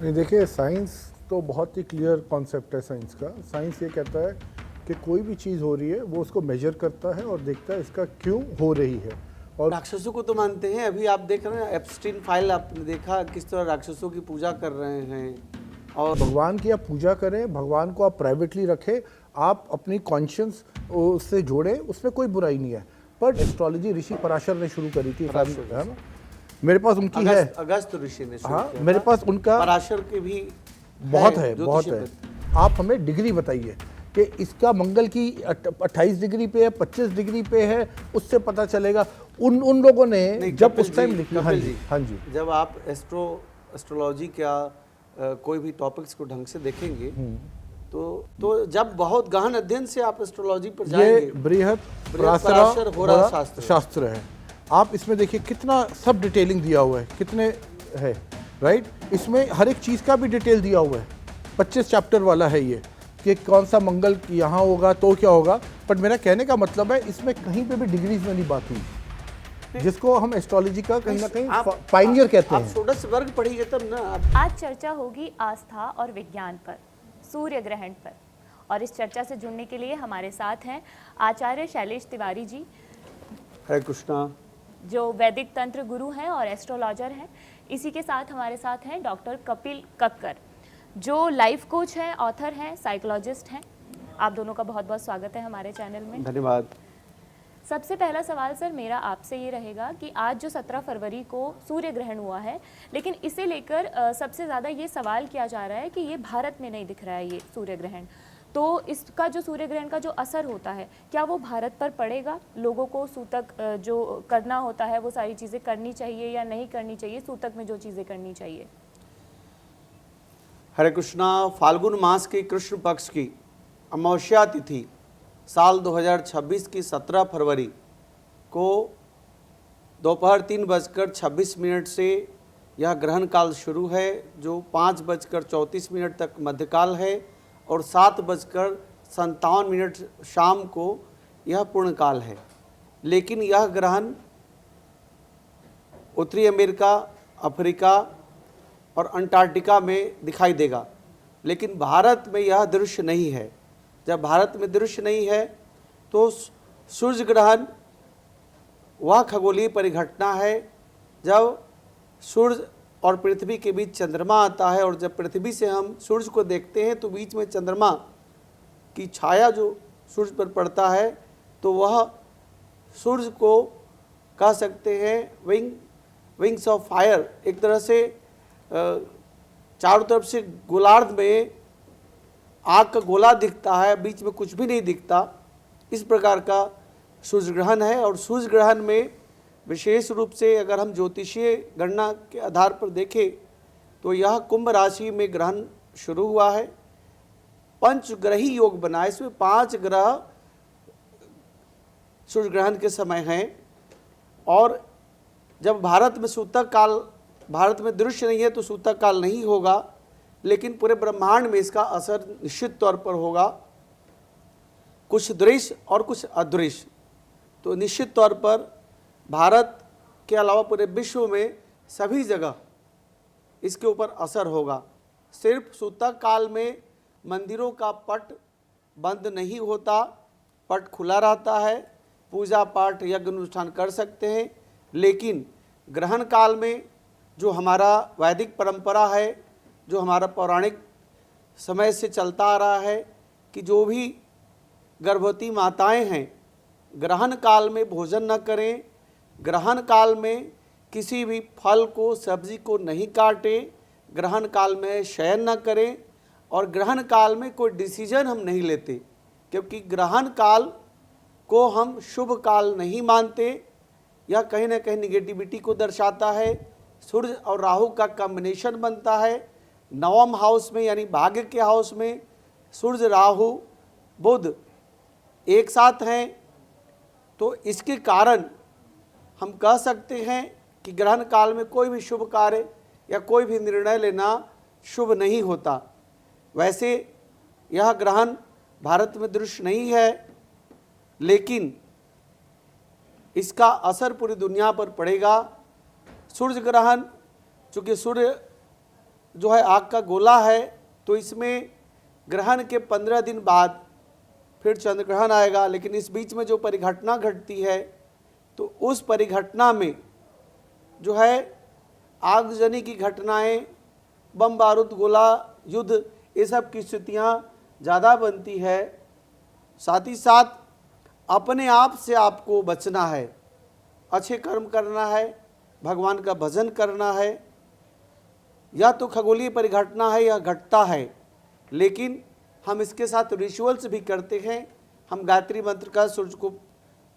नहीं, देखिए साइंस तो बहुत ही क्लियर कॉन्सेप्ट है साइंस का। साइंस ये कहता है कि कोई भी चीज़ हो रही है वो उसको मेजर करता है और देखता है इसका क्यों हो रही है। और राक्षसों को तो मानते हैं। अभी आप देख रहे हैं एप्स्टीन फाइल, आपने देखा किस तरह राक्षसों की पूजा कर रहे हैं। और भगवान की आप पूजा करें, भगवान को आप प्राइवेटली रखें, आप अपनी कॉन्शियस उससे जोड़ें, उसमें कोई बुराई नहीं है। पर एस्ट्रोलॉजी ऋषि पराशर ने शुरू करी थी, है ना। मेरे पास उनकी है, अगस्त ऋषि ने शुरू हाँ किया मेरे था। पास उनका पराशर के भी बहुत है, बहुत ज्योतिषी है। में। आप हमें डिग्री बताइए कि इसका मंगल की 28 डिग्री पे है, 25 डिग्री पे है, उससे पता चलेगा। उन लोगों ने नहीं, जब कपिल उस टाइम जी, लिखी। हाँ कपिल जी, जी, हाँ जी। जब आप एस्ट्रोलॉजी का कोई भी टॉपिक्स को ढंग से देखेंगे तो जब बहुत गहन अध्ययन से आप एस्ट्रोलॉजी पर जाएंगे। ये बृहद पराशर होरा शास्त्र है। आप इसमें देखिए कितना सब डिटेलिंग दिया हुआ है, कितने है, राइट। इसमें हर एक चीज़ का भी डिटेल दिया हुआ है। 25 चैप्टर वाला है ये, कि कौन सा मंगल यहाँ होगा तो क्या होगा। बट मेरा कहने का मतलब है इसमें कहीं पे भी डिग्रीज वाली बात हुई, जिसको हम एस्ट्रोलॉजी का कहीं ना कहीं पाइनियर कहते आप हैं। षोडश वर्ग पढ़िए तब ना। आज चर्चा होगी आस्था और विज्ञान पर, सूर्य ग्रहण पर। और इस चर्चा से जुड़ने के लिए हमारे साथ हैं आचार्य शैलेश तिवारी जी, हरे कृष्णा, जो वैदिक तंत्र गुरु हैं और एस्ट्रोलॉजर हैं। इसी के साथ हमारे साथ हैं डॉक्टर कपिल कक्कर, जो लाइफ कोच हैं, ऑथर हैं, साइकोलॉजिस्ट हैं। आप दोनों का बहुत बहुत स्वागत है हमारे चैनल में। धन्यवाद। सबसे पहला सवाल सर मेरा आपसे ये रहेगा कि आज जो 17 फरवरी को सूर्य ग्रहण हुआ है, लेकिन इसे लेकर सबसे ज़्यादा ये सवाल किया जा रहा है कि ये भारत में नहीं दिख रहा है ये सूर्य ग्रहण। तो इसका जो सूर्य ग्रहण का जो असर होता है, क्या वो भारत पर पड़ेगा? लोगों को सूतक जो करना होता है वो सारी चीज़ें करनी चाहिए या नहीं करनी चाहिए? सूतक में जो चीज़ें करनी चाहिए। हरे कृष्णा, फाल्गुन मास की कृष्ण पक्ष की अमावस्या तिथि साल 2026 की 17 फरवरी को दोपहर 3:26 से यह ग्रहण काल शुरू है, जो 5:34 तक मध्यकाल है और 7:57 शाम को यह पूर्णकाल है। लेकिन यह ग्रहण उत्तरी अमेरिका, अफ्रीका और अंटार्कटिका में दिखाई देगा, लेकिन भारत में यह दृश्य नहीं है। जब भारत में दृश्य नहीं है तो सूर्य ग्रहण वह खगोलीय परिघटना है जब सूर्य और पृथ्वी के बीच चंद्रमा आता है, और जब पृथ्वी से हम सूर्य को देखते हैं तो बीच में चंद्रमा की छाया जो सूर्य पर पड़ता है, तो वह सूर्य को कह सकते हैं विंग्स ऑफ फायर। एक तरह से चारों तरफ से गोलार्ध में आग का गोला दिखता है, बीच में कुछ भी नहीं दिखता। इस प्रकार का सूर्य ग्रहण है। और सूर्य ग्रहण में विशेष रूप से अगर हम ज्योतिषीय गणना के आधार पर देखें तो यह कुंभ राशि में ग्रहण शुरू हुआ है। पंचग्रही योग बना है, इसमें 5 ग्रह सूर्य ग्रहण के समय हैं। और जब भारत में सूतक काल, भारत में दृश्य नहीं है तो सूतक काल नहीं होगा, लेकिन पूरे ब्रह्मांड में इसका असर निश्चित तौर पर होगा, कुछ दृश्य और कुछ अदृश्य। तो निश्चित तौर पर भारत के अलावा पूरे विश्व में सभी जगह इसके ऊपर असर होगा। सिर्फ सूतक काल में मंदिरों का पट बंद नहीं होता, पट खुला रहता है, पूजा पाठ यज्ञ अनुष्ठान कर सकते हैं। लेकिन ग्रहण काल में जो हमारा वैदिक परंपरा है, जो हमारा पौराणिक समय से चलता आ रहा है कि जो भी गर्भवती माताएं हैं ग्रहण काल में भोजन न करें, ग्रहण काल में किसी भी फल को, सब्जी को नहीं काटें, ग्रहण काल में शयन न करें, और ग्रहण काल में कोई डिसीजन हम नहीं लेते, क्योंकि ग्रहण काल को हम शुभ काल नहीं मानते। यह कहीं ना कहीं निगेटिविटी को दर्शाता है। सूर्य और राहु का कॉम्बिनेशन बनता है। नवम हाउस में यानी भाग्य के हाउस में सूर्य, राहु, बुध एक साथ हैं, तो इसके कारण हम कह सकते हैं कि ग्रहण काल में कोई भी शुभ कार्य या कोई भी निर्णय लेना शुभ नहीं होता। वैसे यह ग्रहण भारत में दृश्य नहीं है, लेकिन इसका असर पूरी दुनिया पर पड़ेगा। सूर्य ग्रहण, चूँकि सूर्य जो है आग का गोला है, तो इसमें ग्रहण के 15 दिन बाद फिर चंद्र ग्रहण आएगा। लेकिन इस बीच में जो परिघटना घटती है, तो उस परिघटना में जो है आगजनी की घटनाएं, बम बारूद गोला युद्ध, ये सब की स्थितियाँ ज़्यादा बनती है। साथ ही साथ अपने आप से आपको बचना है, अच्छे कर्म करना है, भगवान का भजन करना है। या तो खगोलीय परिघटना है या घटता है, लेकिन हम इसके साथ रिचुअल्स भी करते हैं। हम गायत्री मंत्र का सूर्य को,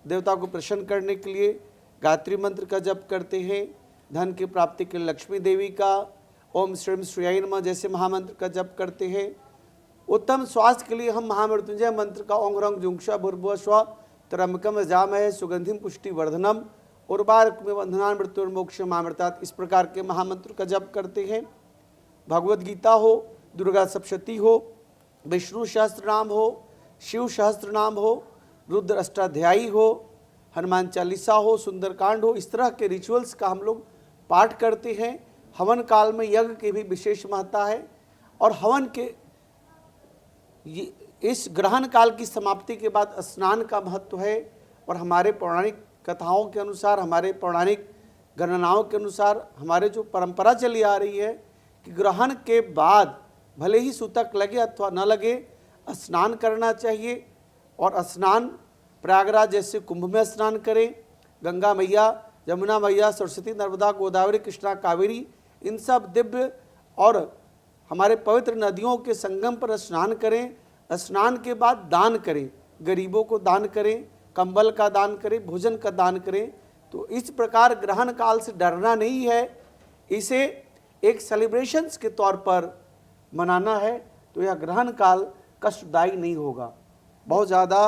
देवता को प्रसन्न करने के लिए गायत्री मंत्र का जप करते हैं। धन की प्राप्ति के लिए लक्ष्मी देवी का ओम श्रीम श्रीयाय नमः जैसे महामंत्र का जप करते हैं। उत्तम स्वास्थ्य के लिए हम महामृत्युंजय मंत्र का ओम ह्रंग जुंक्षा भूर्भुवः स्वः त्र्यंबकम यजामहे सुगंधिम पुष्टि वर्धनम उर्वारुक में बंधनान् मृत्युर्मोक्ष मामृतात्, इस प्रकार के महामंत्र का जप करते हैं। भगवद गीता हो, दुर्गा सप्तशती हो, विष्णु सहस्त्र नाम हो, शिव सहस्त्र नाम हो, रुद्र अष्टाध्यायी हो, हनुमान चालीसा हो, सुंदरकांड हो, इस तरह के रिचुअल्स का हम लोग पाठ करते हैं। हवन काल में यज्ञ की भी विशेष महत्ता है। और हवन के इस ग्रहण काल की समाप्ति के बाद स्नान का महत्व है। और हमारे पौराणिक कथाओं के अनुसार, हमारे पौराणिक गणनाओं के अनुसार, हमारे जो परंपरा चली आ रही है कि ग्रहण के बाद भले ही सूतक लगे अथवा न लगे, स्नान करना चाहिए। और स्नान प्रयागराज जैसे कुंभ में स्नान करें। गंगा मैया, यमुना मैया, सरस्वती, नर्मदा, गोदावरी, कृष्णा, कावेरी, इन सब दिव्य और हमारे पवित्र नदियों के संगम पर स्नान करें। स्नान के बाद दान करें, गरीबों को दान करें, कंबल का दान करें, भोजन का दान करें। तो इस प्रकार ग्रहण काल से डरना नहीं है, इसे एक सेलिब्रेशंस के तौर पर मनाना है। तो यह ग्रहण काल कष्टदायी नहीं होगा, बहुत ज़्यादा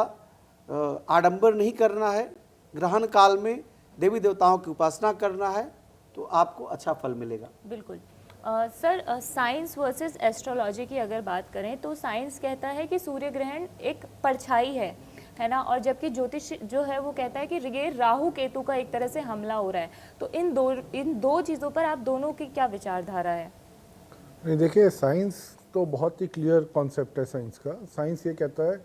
आडंबर नहीं करना है। ग्रहण काल में देवी देवताओं की उपासना करना है, तो आपको अच्छा फल मिलेगा। बिल्कुल। सर, साइंस वर्सेस एस्ट्रोलॉजी की अगर बात करें तो साइंस कहता है कि सूर्य ग्रहण एक परछाई है ना, और जबकि ज्योतिष जो है वो कहता है कि ये राहु केतु का एक तरह से हमला हो रहा है। तो इन दो चीज़ों पर आप दोनों की क्या विचारधारा है? नहीं, देखिए, साइंस तो बहुत ही क्लियर कॉन्सेप्ट है साइंस का। साइंस ये कहता है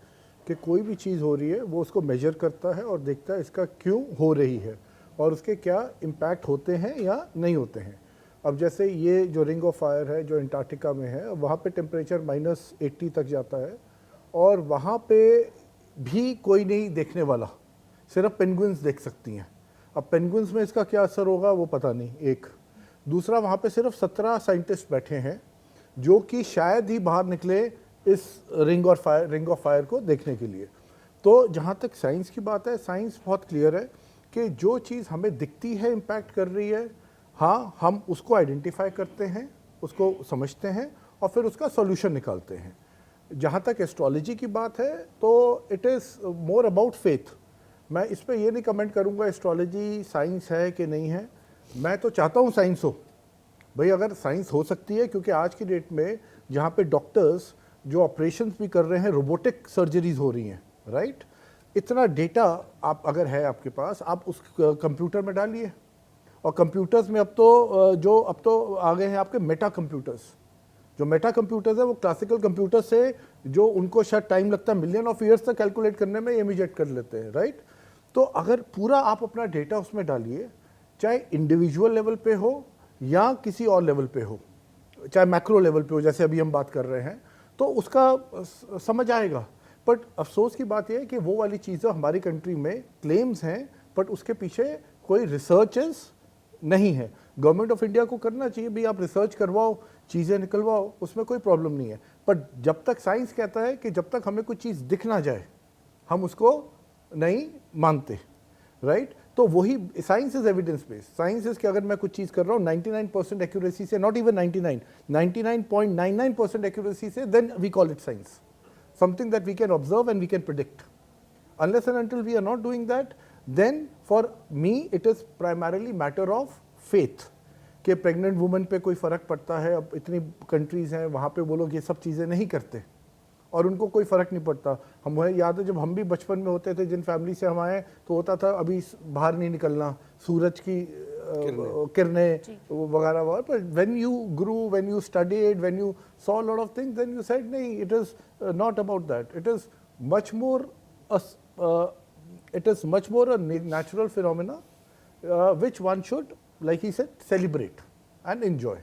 कि कोई भी चीज़ हो रही है वो उसको मेजर करता है और देखता है इसका क्यों हो रही है और उसके क्या इम्पैक्ट होते हैं या नहीं होते हैं। अब जैसे ये जो रिंग ऑफ फायर है जो अंटार्कटिका में है, वहाँ पे टेम्परेचर -80 तक जाता है और वहाँ पे भी कोई नहीं देखने वाला, सिर्फ पेंगुइन्स देख सकती हैं। अब पेंगुइन्स में इसका क्या असर होगा वो पता नहीं। एक दूसरा, वहाँ पे सिर्फ 17 साइंटिस्ट बैठे हैं जो कि शायद ही बाहर निकले इस रिंग ऑफ फायर को देखने के लिए। तो जहाँ तक साइंस की बात है, साइंस बहुत क्लियर है कि जो चीज़ हमें दिखती है इम्पैक्ट कर रही है, हाँ, हम उसको आइडेंटिफाई करते हैं, उसको समझते हैं और फिर उसका सॉल्यूशन निकालते हैं। जहाँ तक एस्ट्रोलॉजी की बात है तो it is more about faith. मैं इस पर ये नहीं कमेंट करूँगा एस्ट्रोलॉजी साइंस है कि नहीं है। मैं तो चाहता हूँ साइंस हो भाई, अगर साइंस हो सकती है, क्योंकि आज की डेट में जहाँ पे डॉक्टर्स जो ऑपरेशंस भी कर रहे हैं, रोबोटिक सर्जरीज हो रही हैं, राइट। इतना डेटा आप अगर है आपके पास, आप उस कंप्यूटर में डालिए। और कंप्यूटर्स में अब तो आ गए हैं आपके मेटा कंप्यूटर्स। जो मेटा कंप्यूटर्स है वो क्लासिकल कंप्यूटर से, जो उनको शायद टाइम लगता है मिलियन ऑफ ईयर्स तक कैलकुलेट करने में, इमीडिएट कर लेते हैं, राइट। तो अगर पूरा आप अपना डेटा उसमें डालिए, चाहे इंडिविजुअल लेवल पे हो या किसी और लेवल पे हो, चाहे मैक्रो लेवल पे हो जैसे अभी हम बात कर रहे हैं, तो उसका समझ आएगा। बट अफसोस की बात यह है कि वो वाली चीज़ें हमारी कंट्री में क्लेम्स हैं, बट उसके पीछे कोई रिसर्चेस नहीं है। गवर्नमेंट ऑफ इंडिया को करना चाहिए, भाई आप रिसर्च करवाओ, चीज़ें निकलवाओ, उसमें कोई प्रॉब्लम नहीं है। बट जब तक साइंस कहता है कि जब तक हमें कोई चीज़ दिख ना जाए हम उसको नहीं मानते, राइट। तो वही science is evidence based. Science is कि अगर मैं कुछ चीज़ कर रहा हूँ 99% एक्यूरेसी से, नॉट इवन 99.99% एक्यूरेसी से, then we call it science, something that we can observe and we can predict. Unless and until we are not doing that, then for me it is primarily matter of faith कि pregnant women पे कोई फ़र्क पड़ता है। अब इतनी countries हैं वहाँ पे वो लोग ये सब चीज़ें नहीं करते और उनको कोई फ़र्क नहीं पड़ता। हमें याद है जब हम भी बचपन में होते थे, जिन फैमिली से हम आए, तो होता था अभी बाहर नहीं निकलना, सूरज की किरणें वगैरह वगैरह, पर when you grew, when you studied, when you saw lot of things, then you said नहीं, it is not about that, it is much more a natural phenomena which one should, like he said, celebrate and enjoy.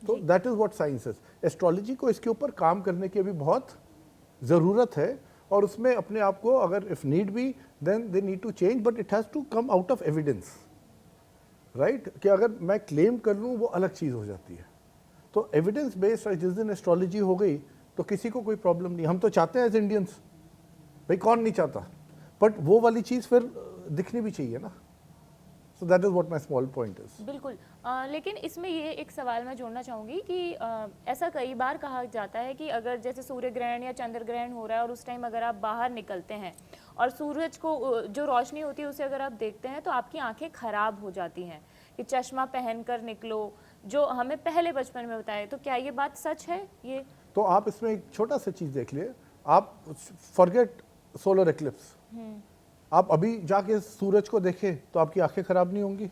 तो that is what science is. Astrology को इसके ऊपर काम करने की अभी बहुत ज़रूरत है, और उसमें अपने आप को अगर if need be then they need to change, but it has to come out of evidence, right, कि अगर मैं क्लेम कर लूँ वो अलग चीज़ हो जाती है। तो एविडेंस बेस्ड जिस दिन एस्ट्रोलॉजी हो गई तो किसी को कोई प्रॉब्लम नहीं। हम तो चाहते हैं एज इंडियंस, भाई कौन नहीं चाहता, बट वो वाली चीज़ फिर दिखनी भी चाहिए ना। So that is what my small point is. बिल्कुल। लेकिन इसमें ये एक सवाल मैं जोड़ना चाहूँगी कि ऐसा कई बार कहा जाता है कि अगर जैसे सूर्य ग्रहण या चंद्र ग्रहण हो रहा है और उस टाइम अगर आप बाहर निकलते हैं और सूरज को जो रोशनी होती है उसे अगर आप देखते हैं तो आपकी आंखें खराब हो जाती हैं, कि चश्मा पहनकर निकलो, जो हमें पहले बचपन में बताया। तो क्या ये बात सच है? ये तो आप इसमें एक छोटा सा चीज़ देख लिए, आप फॉरगेट सोलर एक्लिप्स, आप अभी जाके सूरज को देखें तो आपकी आंखें खराब नहीं होंगी।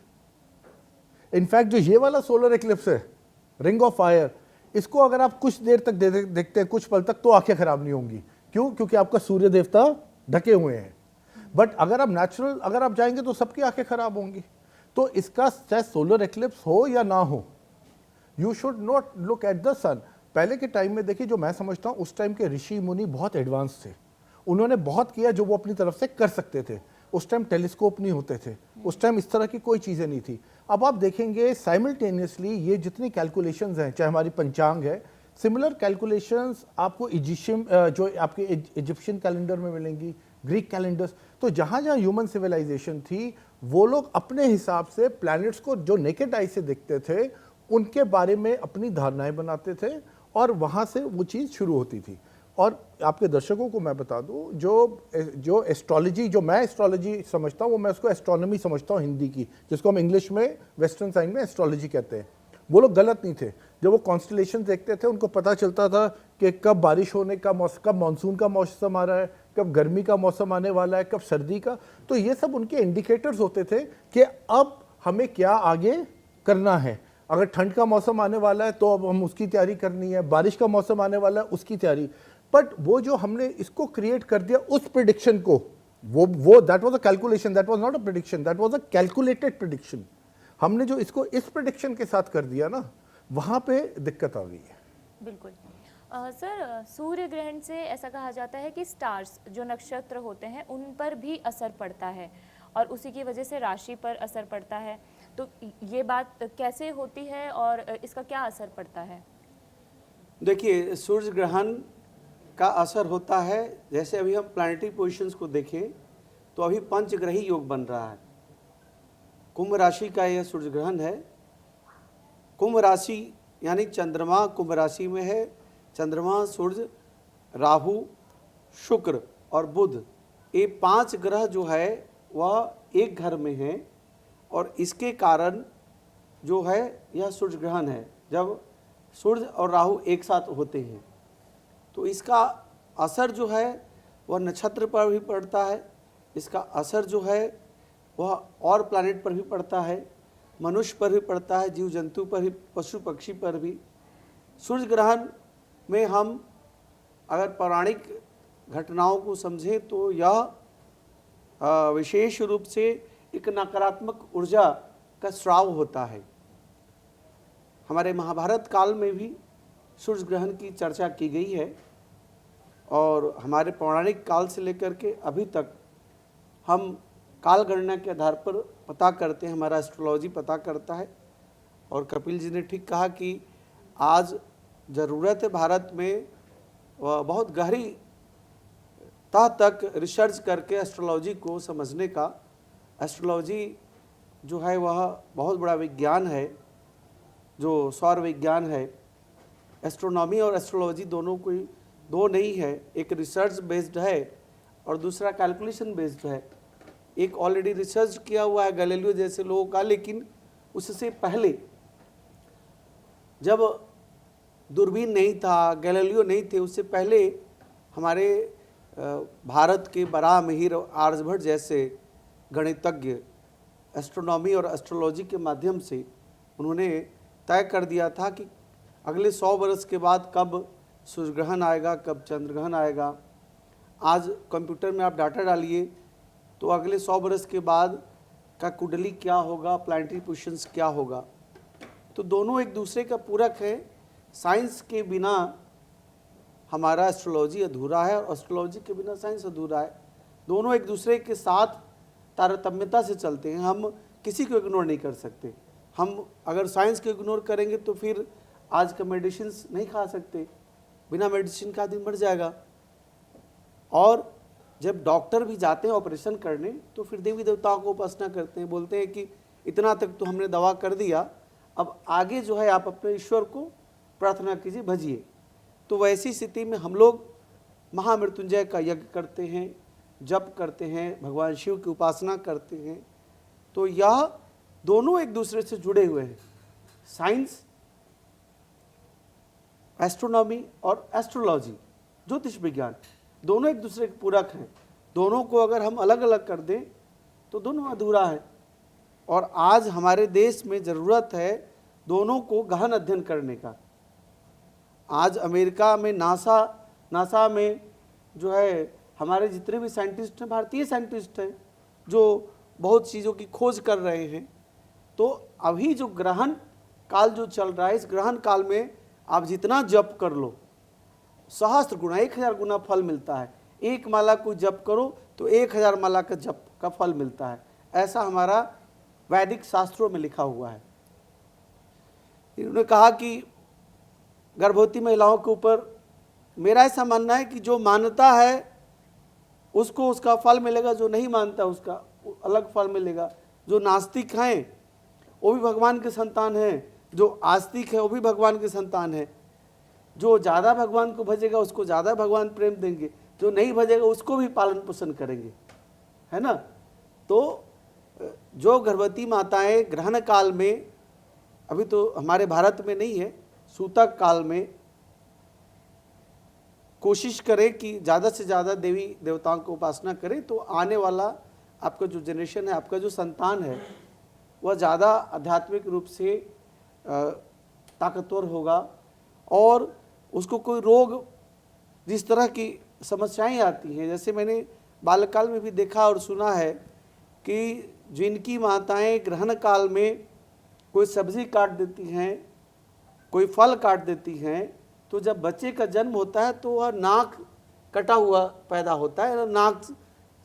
इनफैक्ट जो ये वाला सोलर एक्लिप्स है, रिंग ऑफ फायर, इसको अगर आप कुछ देर तक देखते हैं, कुछ पल तक, तो आंखें खराब नहीं होंगी। क्यों? क्योंकि आपका सूर्य देवता ढके हुए हैं। बट अगर आप नेचुरल अगर आप जाएंगे तो सबकी आंखें खराब होंगी। तो इसका चाहे सोलर एक्लिप्स हो या ना हो, you should not look at the sun. पहले के टाइम में देखिए, जो मैं समझता हूँ उस टाइम के ऋषि मुनि बहुत एडवांस थे, उन्होंने बहुत किया जो वो अपनी तरफ से कर सकते थे। उस टाइम टेलीस्कोप नहीं होते थे, उस टाइम इस तरह की कोई चीज़ें नहीं थी। अब आप देखेंगे साइमल्टेनियसली ये जितनी कैलकुलेशंस हैं, चाहे हमारी पंचांग है, सिमिलर कैलकुलेशंस आपको इजिप्शियन जो आपके इजिप्शियन कैलेंडर में मिलेंगी, ग्रीक कैलेंडर्स। तो जहाँ जहाँ ह्यूमन सिविलाइजेशन थी, वो लोग अपने हिसाब से प्लैनेट्स को जो नेकेड आई से देखते थे उनके बारे में अपनी धारणाएं बनाते थे, और वहाँ से वो चीज़ शुरू होती थी। और आपके दर्शकों को मैं बता दूं, जो एस्ट्रोलॉजी, जो मैं एस्ट्रोलॉजी समझता हूं, वो मैं उसको एस्ट्रोनॉमी समझता हूं हिंदी की, जिसको हम इंग्लिश में वेस्टर्न साइंस में एस्ट्रोलॉजी कहते हैं। वो लोग गलत नहीं थे। जब वो कॉन्स्टलेशन देखते थे, उनको पता चलता था कि कब बारिश होने का मौसम, कब मानसून का मौसम आ रहा है, कब गर्मी का मौसम आने वाला है, कब सर्दी का। तो ये सब उनके इंडिकेटर्स होते थे कि अब हमें क्या आगे करना है। अगर ठंड का मौसम आने वाला है तो अब हम उसकी तैयारी करनी है, बारिश का मौसम आने वाला है उसकी तैयारी। बट वो जो हमने इसको क्रिएट कर दिया, उस प्रिडिक्शन को, वो that was a calculation, that was not a prediction, that was a calculated prediction. हमने जो इसको इस प्रिडिक्शन के साथ कर दिया ना, वहां पे दिक्कत आ गई है। बिल्कुल। सर, सूर्य ग्रहण से ऐसा कहा जाता है कि स्टार्स, जो नक्षत्र होते हैं, उन पर भी असर पड़ता है और उसी की वजह से राशि पर असर पड़ता है। तो ये बात कैसे होती है और इसका क्या असर पड़ता है? देखिए, सूर्य ग्रहण का असर होता है, जैसे अभी हम प्लानिटरी पोजीशंस को देखें तो अभी पंचग्रही योग बन रहा है। कुंभ राशि का यह सूर्य ग्रहण है। कुंभ राशि यानी चंद्रमा कुंभ राशि में है। चंद्रमा, सूर्य, राहु, शुक्र और बुध, ये 5 ग्रह जो है वह एक घर में हैं, और इसके कारण जो है यह सूर्य ग्रहण है। जब सूर्य और राहु एक साथ होते हैं तो इसका असर जो है वह नक्षत्र पर भी पड़ता है, इसका असर जो है वह और प्लैनेट पर भी पड़ता है, मनुष्य पर भी पड़ता है, जीव जंतु पर भी, पशु पक्षी पर भी। सूर्य ग्रहण में हम अगर पौराणिक घटनाओं को समझें तो यह विशेष रूप से एक नकारात्मक ऊर्जा का स्राव होता है। हमारे महाभारत काल में भी सूर्य ग्रहण की चर्चा की गई है, और हमारे पौराणिक काल से लेकर के अभी तक हम काल गणना के आधार पर पता करते हैं, हमारा एस्ट्रोलॉजी पता करता है। और कपिल जी ने ठीक कहा कि आज ज़रूरत है भारत में बहुत गहरी तह तक रिसर्च करके एस्ट्रोलॉजी को समझने का। एस्ट्रोलॉजी जो है वह बहुत बड़ा विज्ञान है, जो सौर विज्ञान है। एस्ट्रोनॉमी और एस्ट्रोलॉजी दोनों कोई दो नहीं है, एक रिसर्च बेस्ड है और दूसरा कैलकुलेशन बेस्ड है। एक ऑलरेडी रिसर्च किया हुआ है गैलीलियो जैसे लोगों का, लेकिन उससे पहले जब दूरबीन नहीं था, गैलीलियो नहीं थे, उससे पहले हमारे भारत के बराह मिहिर, आर्यभट्ट जैसे गणितज्ञ एस्ट्रोनॉमी और एस्ट्रोलॉजी के माध्यम से उन्होंने तय कर दिया था कि अगले 100 वर्ष के बाद कब सूर्य ग्रहण आएगा, कब चंद्र ग्रहण आएगा। आज कंप्यूटर में आप डाटा डालिए तो अगले 100 वर्ष के बाद का कुंडली क्या होगा, प्लानिटरी पोजीशंस क्या होगा। तो दोनों एक दूसरे का पूरक है। साइंस के बिना हमारा एस्ट्रोलॉजी अधूरा है और एस्ट्रोलॉजी के बिना साइंस अधूरा है। दोनों एक दूसरे के साथ तारतम्यता से चलते हैं। हम किसी को इग्नोर नहीं कर सकते। हम अगर साइंस को इग्नोर करेंगे तो फिर आज का मेडिसिन नहीं खा सकते, बिना मेडिसिन का आदमी मर जाएगा। और जब डॉक्टर भी जाते हैं ऑपरेशन करने तो फिर देवी देवताओं को उपासना करते हैं, बोलते हैं कि इतना तक तो हमने दवा कर दिया, अब आगे जो है आप अपने ईश्वर को प्रार्थना कीजिए, भजिए। तो वैसी स्थिति में हम लोग महामृत्युंजय का यज्ञ करते हैं, जप करते हैं, भगवान शिव की उपासना करते हैं। तो यह दोनों एक दूसरे से जुड़े हुए हैं। साइंस, एस्ट्रोनॉमी और एस्ट्रोलॉजी, ज्योतिष विज्ञान, दोनों एक दूसरे के पूरक हैं। दोनों को अगर हम अलग अलग कर दें तो दोनों अधूरा है। और आज हमारे देश में ज़रूरत है दोनों को गहन अध्ययन करने का। आज अमेरिका में नासा में जो है हमारे जितने भी साइंटिस्ट हैं, भारतीय साइंटिस्ट हैं जो बहुत चीज़ों की खोज कर रहे हैं। तो अभी जो ग्रहण काल जो चल रहा है, इस ग्रहण काल में आप जितना जप कर लो, सहस्त्र गुना, 1000 गुना फल मिलता है। एक माला को जप करो तो 1000 माला का जप का फल मिलता है। ऐसा हमारा वैदिक शास्त्रों में लिखा हुआ है। इन्होंने कहा कि गर्भवती महिलाओं के ऊपर, मेरा ऐसा मानना है कि जो मानता है उसको उसका फल मिलेगा, जो नहीं मानता उसका अलग फल मिलेगा। जो नास्तिक हैं वो भी भगवान के संतान हैं, जो आस्तिक है वो भी भगवान के संतान है। जो ज़्यादा भगवान को भजेगा उसको ज़्यादा भगवान प्रेम देंगे, जो नहीं भजेगा उसको भी पालन पोषण करेंगे, है ना। तो जो गर्भवती माताएं ग्रहण काल में, अभी तो हमारे भारत में नहीं है, सूतक काल में कोशिश करें कि ज़्यादा से ज़्यादा देवी देवताओं को उपासना करें, तो आने वाला आपका जो जनरेशन है, आपका जो संतान है, वह ज़्यादा आध्यात्मिक रूप से ताकतवर होगा और उसको कोई रोग, जिस तरह की समस्याएं आती हैं, जैसे मैंने बाल्यकाल में भी देखा और सुना है कि जिनकी माताएं ग्रहण काल में कोई सब्जी काट देती हैं, कोई फल काट देती हैं, तो जब बच्चे का जन्म होता है तो वह नाक कटा हुआ पैदा होता है, नाक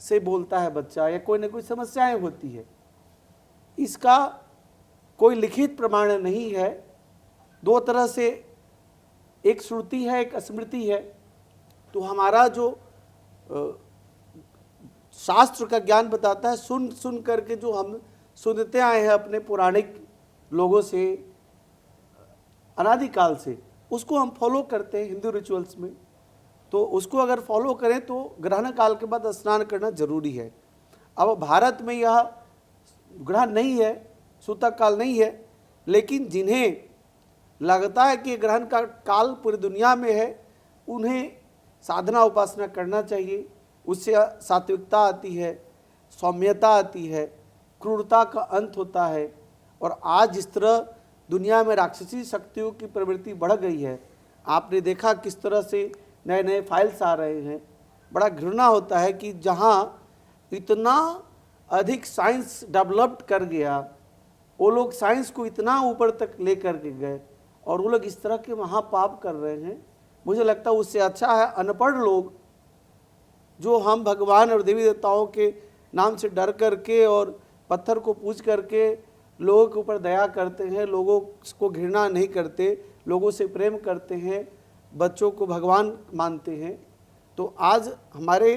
से बोलता है बच्चा, या कोई ना कोई समस्याएं होती है। इसका कोई लिखित प्रमाण नहीं है। दो तरह से, एक श्रुति है, एक स्मृति है। तो हमारा जो शास्त्र का ज्ञान बताता है, सुन सुन करके जो हम सुनते आए हैं अपने पौराणिक लोगों से अनादिकाल से, उसको हम फॉलो करते हैं हिंदू रिचुअल्स में। तो उसको अगर फॉलो करें तो ग्रहण काल के बाद स्नान करना जरूरी है। अब भारत में यह ग्रहण नहीं है, सूतक काल नहीं है, लेकिन जिन्हें लगता है कि ग्रहण का काल पूरी दुनिया में है, उन्हें साधना उपासना करना चाहिए। उससे सात्विकता आती है, सौम्यता आती है, क्रूरता का अंत होता है। और आज जिस तरह दुनिया में राक्षसी शक्तियों की प्रवृत्ति बढ़ गई है, आपने देखा किस तरह से नए नए फाइल्स आ रहे हैं। बड़ा घृणा होता है कि जहाँ इतना अधिक साइंस डेवलप्ड कर गया, वो लोग साइंस को इतना ऊपर तक ले कर के गए और वो लोग इस तरह के महापाप कर रहे हैं। मुझे लगता है उससे अच्छा है अनपढ़ लोग, जो हम भगवान और देवी देवताओं के नाम से डर करके और पत्थर को पूज करके लोगों के ऊपर दया करते हैं, लोगों को घृणा नहीं करते, लोगों से प्रेम करते हैं, बच्चों को भगवान मानते हैं। तो आज हमारे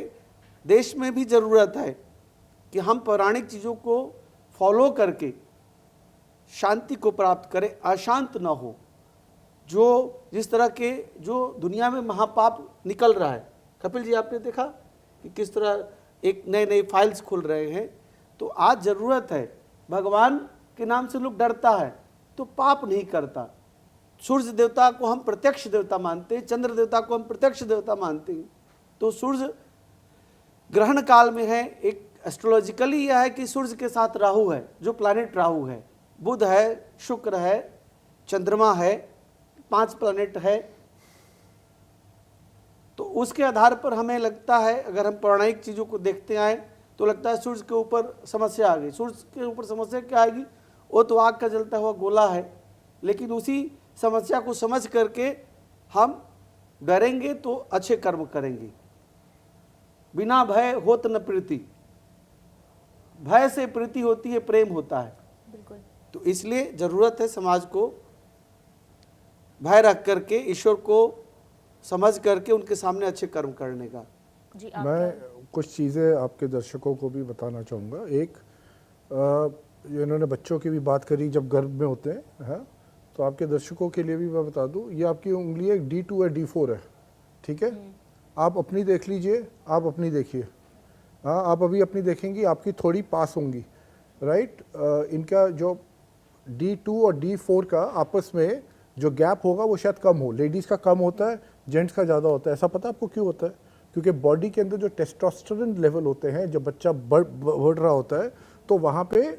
देश में भी ज़रूरत है कि हम पौराणिक चीज़ों को फॉलो करके शांति को प्राप्त करें, अशांत न हो। जो जिस तरह के जो दुनिया में महापाप निकल रहा है, कपिल जी आपने देखा कि किस तरह एक नए नए फाइल्स खुल रहे हैं। तो आज ज़रूरत है, भगवान के नाम से लोग डरता है तो पाप नहीं करता। सूर्य देवता को हम प्रत्यक्ष देवता मानते हैं, चंद्र देवता को हम प्रत्यक्ष देवता मानते हैं। तो सूर्य ग्रहण काल में है, एक एस्ट्रोलॉजिकली यह है कि सूर्य के साथ राहु है, जो प्लैनेट राहु है, बुध है, शुक्र है, चंद्रमा है, 5 प्लैनेट है। तो उसके आधार पर हमें लगता है, अगर हम पौराणिक चीज़ों को देखते आए तो लगता है सूर्य के ऊपर समस्या आ गई। सूर्य के ऊपर समस्या क्या आएगी? वो तो आग का जलता हुआ गोला है, लेकिन उसी समस्या को समझ करके हम डरेंगे तो अच्छे कर्म करेंगे। बिना भय होत न प्रीति, भय से प्रीति होती है, प्रेम होता है। बिल्कुल। तो इसलिए जरूरत है समाज को भय रख करके, ईश्वर को समझ करके उनके सामने अच्छे कर्म करने का। जी, आप मैं कुछ चीज़ें आपके दर्शकों को भी बताना चाहूँगा। एक, इन्होंने बच्चों की भी बात करी जब गर्भ में होते हैं, हाँ, तो आपके दर्शकों के लिए भी मैं बता दूं, ये आपकी उंगली एक D2 है, D4 है, ठीक है। आप अपनी देख लीजिए, आप अपनी देखिए, हाँ, आप अभी अपनी देखेंगी, आपकी थोड़ी पास होंगी, राइट। इनका जो D2 और D4 का आपस में जो गैप होगा वो शायद कम हो। लेडीज़ का कम होता है, जेंट्स का ज़्यादा होता है। ऐसा पता आपको क्यों होता है? क्योंकि बॉडी के अंदर जो टेस्टोस्टेरोन लेवल होते हैं, जब बच्चा बढ़ रहा होता है तो वहाँ पे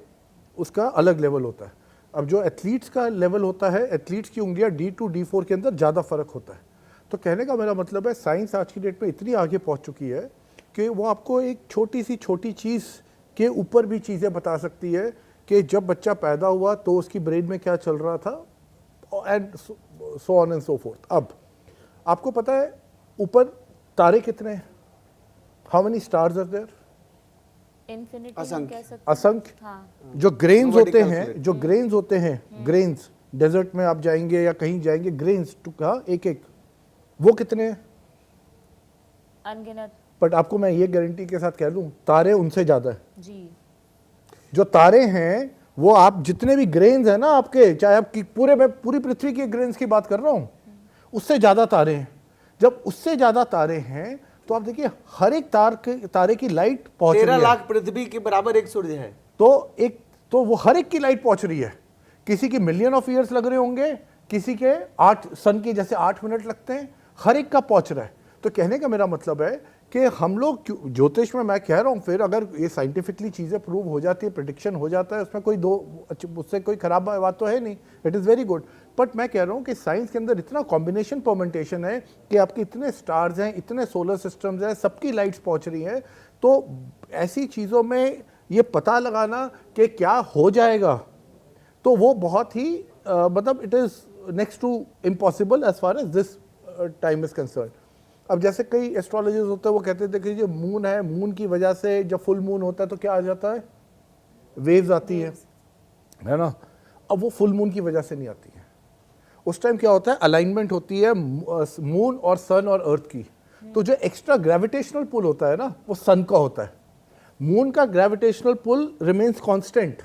उसका अलग लेवल होता है। अब जो एथलीट्स का लेवल होता है, एथलीट्स की उंगलियां D2 D4 के अंदर ज़्यादा फ़र्क होता है। तो कहने का मेरा मतलब है, साइंस आज की डेट में इतनी आगे पहुंच चुकी है कि वो आपको एक छोटी सी छोटी चीज़ के ऊपर भी चीज़ें बता सकती है कि जब बच्चा पैदा हुआ तो उसकी ब्रेन में क्या चल रहा था, and so on and so forth. अब आपको पता है ऊपर तारे कितने हैं? How many stars are there? Infinity असंख्य। कह सकते हैं। असंख्य। हाँ, जो ग्रेन्स Nobody होते हैं, calculate. जो ग्रेन्स होते हैं, ग्रेन्स, डेजर्ट में आप जाएंगे या कहीं जाएंगे, ग्रेन्स का एक एक, वो कितने हैं? अनगिनत। बट आपको मैं ये गारंटी के साथ कह दूं, तारे उनसे ज्यादा है। जी, जो तारे हैं वो, आप जितने भी ग्रेन्स हैं ना आपके, चाहे आप पूरी पृथ्वी के ग्रेन्स की बात कर रहा हूं, उससे ज्यादा तारे हैं। जब उससे ज्यादा तारे हैं तो आप देखिए हर एक तारे की लाइट पहुंच रही 13 है। लाख पृथ्वी के बराबर एक सूर्य है। तो वो हर एक की लाइट पहुंच रही है। किसी की मिलियन ऑफ ईयर्स लग रहे होंगे, किसी के 8 सन के जैसे 8 मिनट लगते हैं, हर एक का पहुंच रहा है। तो कहने का मेरा मतलब है कि हम लोग ज्योतिष में, मैं कह रहा हूं, फिर अगर ये साइंटिफिकली चीजें प्रूव हो जाती है, प्रेडिक्शन हो जाता है, उसमें कोई उससे कोई खराब बात तो है नहीं, it is very good. But मैं कह रहा हूं कि साइंस के अंदर इतना कॉम्बिनेशन परमेंटेशन है कि आपके इतने स्टार्स हैं, इतने सोलर सिस्टम्स हैं, सबकी लाइट्स पहुंच रही हैं। तो ऐसी चीजों में ये पता लगाना कि क्या हो जाएगा, तो वो बहुत ही मतलब it is next to impossible as far as this time is concern. अब जैसे कई एस्ट्रोलॉजर्स होते हैं, वो कहते थे कि जो मून है, मून की वजह से जब फुल मून होता है तो क्या आ जाता है, वेव्स आती है ना। अब वो फुल मून की वजह से नहीं आती है। उस टाइम क्या होता है, अलाइनमेंट होती है मून और सन और अर्थ की। तो जो एक्स्ट्रा ग्रेविटेशनल पुल होता है ना, वो सन का होता है। मून का gravitational pull remains constant,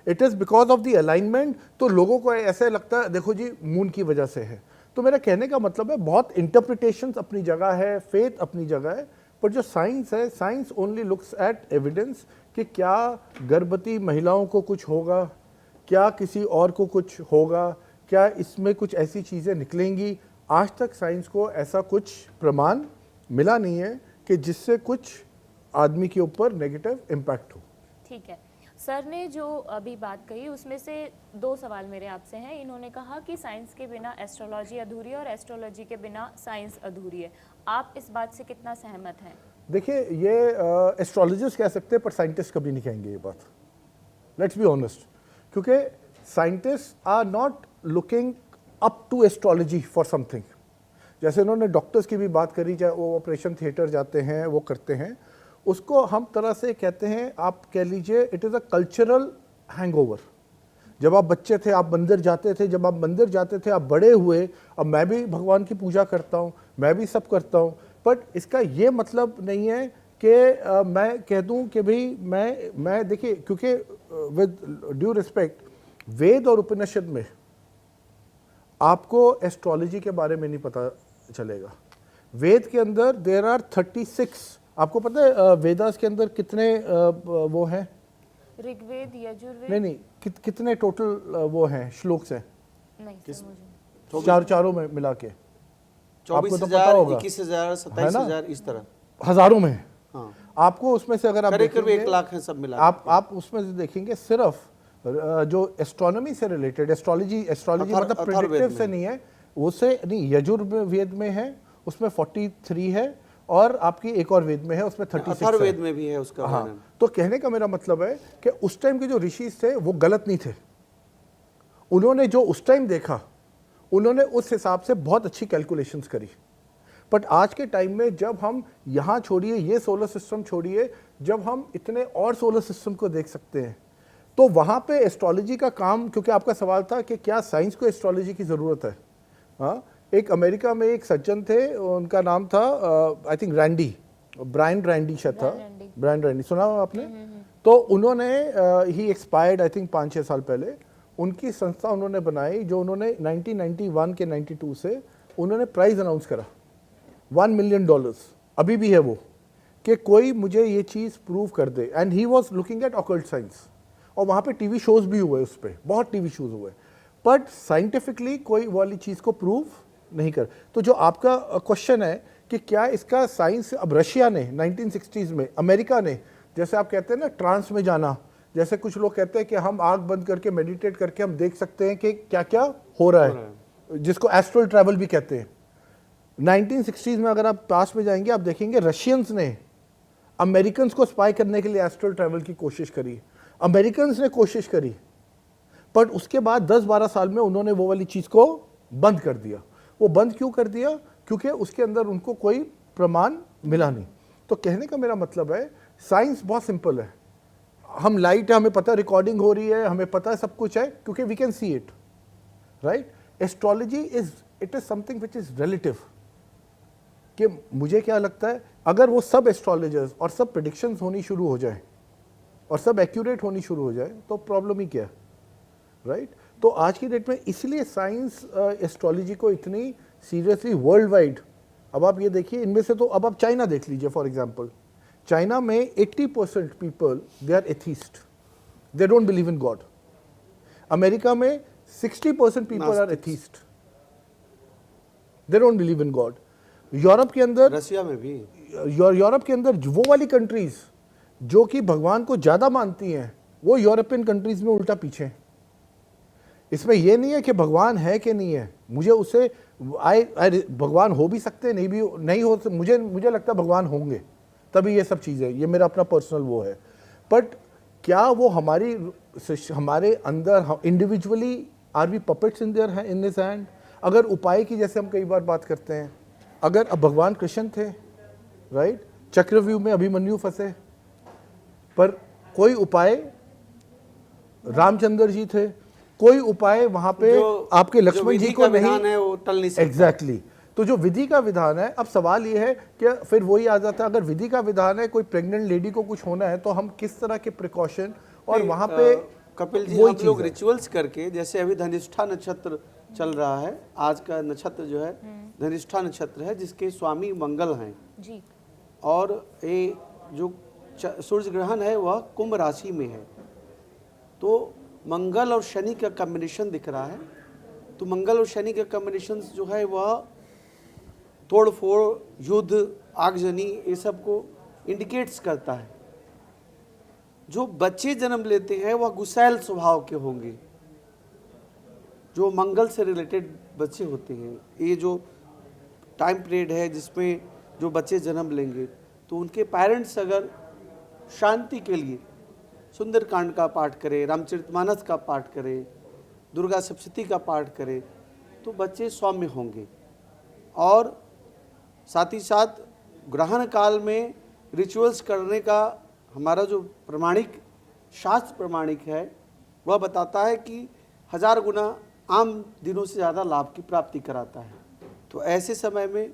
it is because of the alignment. तो लोगों को ऐसे लगता है, देखो जी मून की वजह से है। तो मेरा कहने का मतलब है, बहुत इंटरप्रिटेशंस अपनी जगह है, फेथ अपनी जगह है, पर जो साइंस है, science only looks at evidence कि क्या गर्भवती महिलाओं को कुछ होगा, क्या किसी और को कुछ होगा, क्या इसमें कुछ ऐसी चीज़ें निकलेंगी। आज तक साइंस को ऐसा कुछ प्रमाण मिला नहीं है कि जिससे कुछ आदमी के ऊपर नेगेटिव इम्पैक्ट हो। ठीक है। सर ने जो अभी बात कही उसमें से 2 सवाल मेरे आपसे हैं। इन्होंने कहा कि साइंस के बिना एस्ट्रोलॉजी अधूरी है और एस्ट्रोलॉजी के बिना साइंस अधूरी है। आप इस बात से कितना सहमत हैं? देखिए, ये एस्ट्रोलॉजर्स कह सकते हैं, पर साइंटिस्ट कभी नहीं कहेंगे ये बात। लेट्स बी ऑनेस्ट, क्योंकि scientist are not looking up to astrology for something. जैसे उन्होंने डॉक्टर्स की भी बात करी, चाहे वो ऑपरेशन थिएटर जाते हैं, वो करते हैं, उसको हम तरह से कहते हैं, आप कह लीजिए it is a cultural hangover. जब आप बच्चे थे आप मंदिर जाते थे, जब आप मंदिर जाते थे आप बड़े हुए। अब मैं भी भगवान की पूजा करता हूँ, मैं भी सब करता हूँ, बट इसका ये मतलब नहीं है कि मैं कह दूँ कि भाई मैं देखिए, क्योंकि विद ड्यू रिस्पेक्ट, वेद और उपनिषद में आपको एस्ट्रोलॉजी के बारे में नहीं पता चलेगा। वेद के अंदर देयर आर 36, आपको पता है वेदास के अंदर कितने वो हैं? ऋग्वेद, यजुर्वेद? नहीं, कितने टोटल वो हैं, श्लोक्स हैं? नहीं सर, मुझे चारों में मिला के 24,000, 21,000, 27,000 इस तरह। हजारों में। हाँ। आपको उसमें से अगर आप करीब देखेंगे 1 लाख है सब मिला आप उसमें से देखेंगे सिर्फ जो एस्ट्रोनॉमी से रिलेटेड एस्ट्रोलॉजी मतलब प्रेडिक्टिव से नहीं है, उससे नहीं, यजुर्वेद में है उसमें 43 है, और आपकी एक और वेद में है उसमें 36 है। अथर्ववेद में भी है उसका हाँ, वर्णन। तो कहने का मेरा मतलब है कि उस टाइम के जो ऋषि थे वो गलत नहीं थे। उन्होंने जो उस टाइम देखा, उन्होंने उस हिसाब से बहुत अच्छी कैलकुलेशंस करी। बट आज के टाइम में जब हम यहाँ छोड़िए, ये सोलर सिस्टम छोड़िए, जब हम इतने और सोलर सिस्टम को देख सकते हैं, तो वहाँ पे एस्ट्रोलॉजी का काम, क्योंकि आपका सवाल था कि क्या साइंस को एस्ट्रोलॉजी की ज़रूरत है। हाँ, एक अमेरिका में एक सज्जन थे, उनका नाम था आई थिंक ब्रायन रैंडी शायद था, ब्रायन रैंडी, सुना हो आपने? तो उन्होंने ही एक्सपायर्ड आई थिंक 5-6 साल पहले। उनकी संस्था उन्होंने बनाई, जो उन्होंने 1991 के 92 से उन्होंने प्राइज अनाउंस करा $1 मिलियन, अभी भी है वो, कि कोई मुझे ये चीज़ प्रूव कर दे। And he was looking at occult science, और वहाँ पे टीवी शोज भी हुए, उस पर बहुत टीवी शोज हुए, बट साइंटिफिकली कोई वाली चीज़ को प्रूव नहीं कर। तो जो आपका क्वेश्चन है कि क्या इसका साइंस, अब रशिया ने 1960s में, अमेरिका ने, जैसे आप कहते हैं ना ट्रांस में जाना, जैसे कुछ लोग कहते हैं कि हम आंख बंद करके मेडिटेट करके हम देख सकते हैं कि क्या क्या हो रहा है, जिसको एस्ट्रल ट्रैवल भी कहते हैं। 1960s में अगर आप पास में जाएंगे, आप देखेंगे रशियंस ने अमेरिकन्स को स्पाई करने के लिए एस्ट्रल ट्रैवल की कोशिश करी, अमेरिकन्स ने कोशिश करी, बट उसके बाद 10-12 साल में उन्होंने वो वाली चीज़ को बंद कर दिया। वो बंद क्यों कर दिया? क्योंकि उसके अंदर उनको कोई प्रमाण मिला नहीं। तो कहने का मेरा मतलब है, साइंस बहुत सिंपल है। हम लाइट है, हमें पता है रिकॉर्डिंग हो रही है, हमें पता है सब कुछ है, क्योंकि we can see it, right. Astrology it is something which is relative. कि मुझे क्या लगता है, अगर वो सब एस्ट्रोलॉजर्स और सब प्रेडिक्शंस होनी शुरू हो जाए और सब एक्यूरेट होनी शुरू हो जाए, तो प्रॉब्लम ही क्या है, राइट। तो आज की डेट में इसलिए साइंस एस्ट्रोलॉजी को इतनी सीरियसली वर्ल्ड वाइड, अब आप ये देखिए, इनमें से तो अब आप चाइना देख लीजिए फॉर एग्जांपल। चाइना में 80% people they are atheist, they don't believe in God. America में 60% people are atheist, they don't believe in God. Europe के अंदर, रशिया में भी, यूरोप के अंदर वो वाली कंट्रीज जो कि भगवान को ज़्यादा मानती हैं, वो यूरोपियन कंट्रीज में उल्टा पीछे हैं। इसमें यह नहीं है कि भगवान है कि नहीं है, मुझे उसे भगवान हो भी सकते, नहीं भी नहीं हो, मुझे लगता है भगवान होंगे, तभी ये सब चीज़ें, ये मेरा अपना पर्सनल वो है। बट क्या वो हमारे अंदर individually are we puppets in their in his hand? अगर उपाय की, जैसे हम कई बार बात करते हैं, अगर अब भगवान कृष्ण थे, राइट, चक्रव्यूह में अभिमन्यु फंसे, पर कोई उपाय, रामचंद्र जी थे, कोई उपाय वहां पे आपके लक्ष्मण जी को नहीं है, वो टल नहीं सकता। एग्जैक्टली। तो जो विधि का विधान है, अब सवाल ये है कि फिर वही आ जाता है, अगर विधि का विधान है, कोई प्रेग्नेंट लेडी को कुछ होना है, तो हम किस तरह के प्रिकॉशन, और वहां पे कपिल जी, हम लोग रिचुअल्स करके, जैसे अभी धनिष्ठा नक्षत्र चल रहा है, आज का नक्षत्र जो है धनिष्ठा नक्षत्र है, जिसके स्वामी मंगल हैं जी, और ये जो सूर्य ग्रहण है वह कुंभ राशि में है, तो मंगल और शनि का कॉम्बिनेशन दिख रहा है। तो मंगल और शनि का कॉम्बिनेशन जो है वह तोड़ फोड़, युद्ध, आगजनी, ये सब को इंडिकेट्स करता है। जो बच्चे जन्म लेते हैं वह गुस्सैल स्वभाव के होंगे, जो मंगल से रिलेटेड बच्चे होते हैं। ये जो टाइम पीरियड है जिसमें जो बच्चे जन्म लेंगे, तो उनके पेरेंट्स अगर शांति के लिए सुंदरकांड का पाठ करें, रामचरितमानस का पाठ करें, दुर्गा सप्तशती का पाठ करें, तो बच्चे सौम्य होंगे। और साथ ही साथ ग्रहण काल में रिचुअल्स करने का हमारा जो प्रमाणिक शास्त्र प्रमाणिक है, वह बताता है कि 1000 गुना आम दिनों से ज़्यादा लाभ की प्राप्ति कराता है। तो ऐसे समय में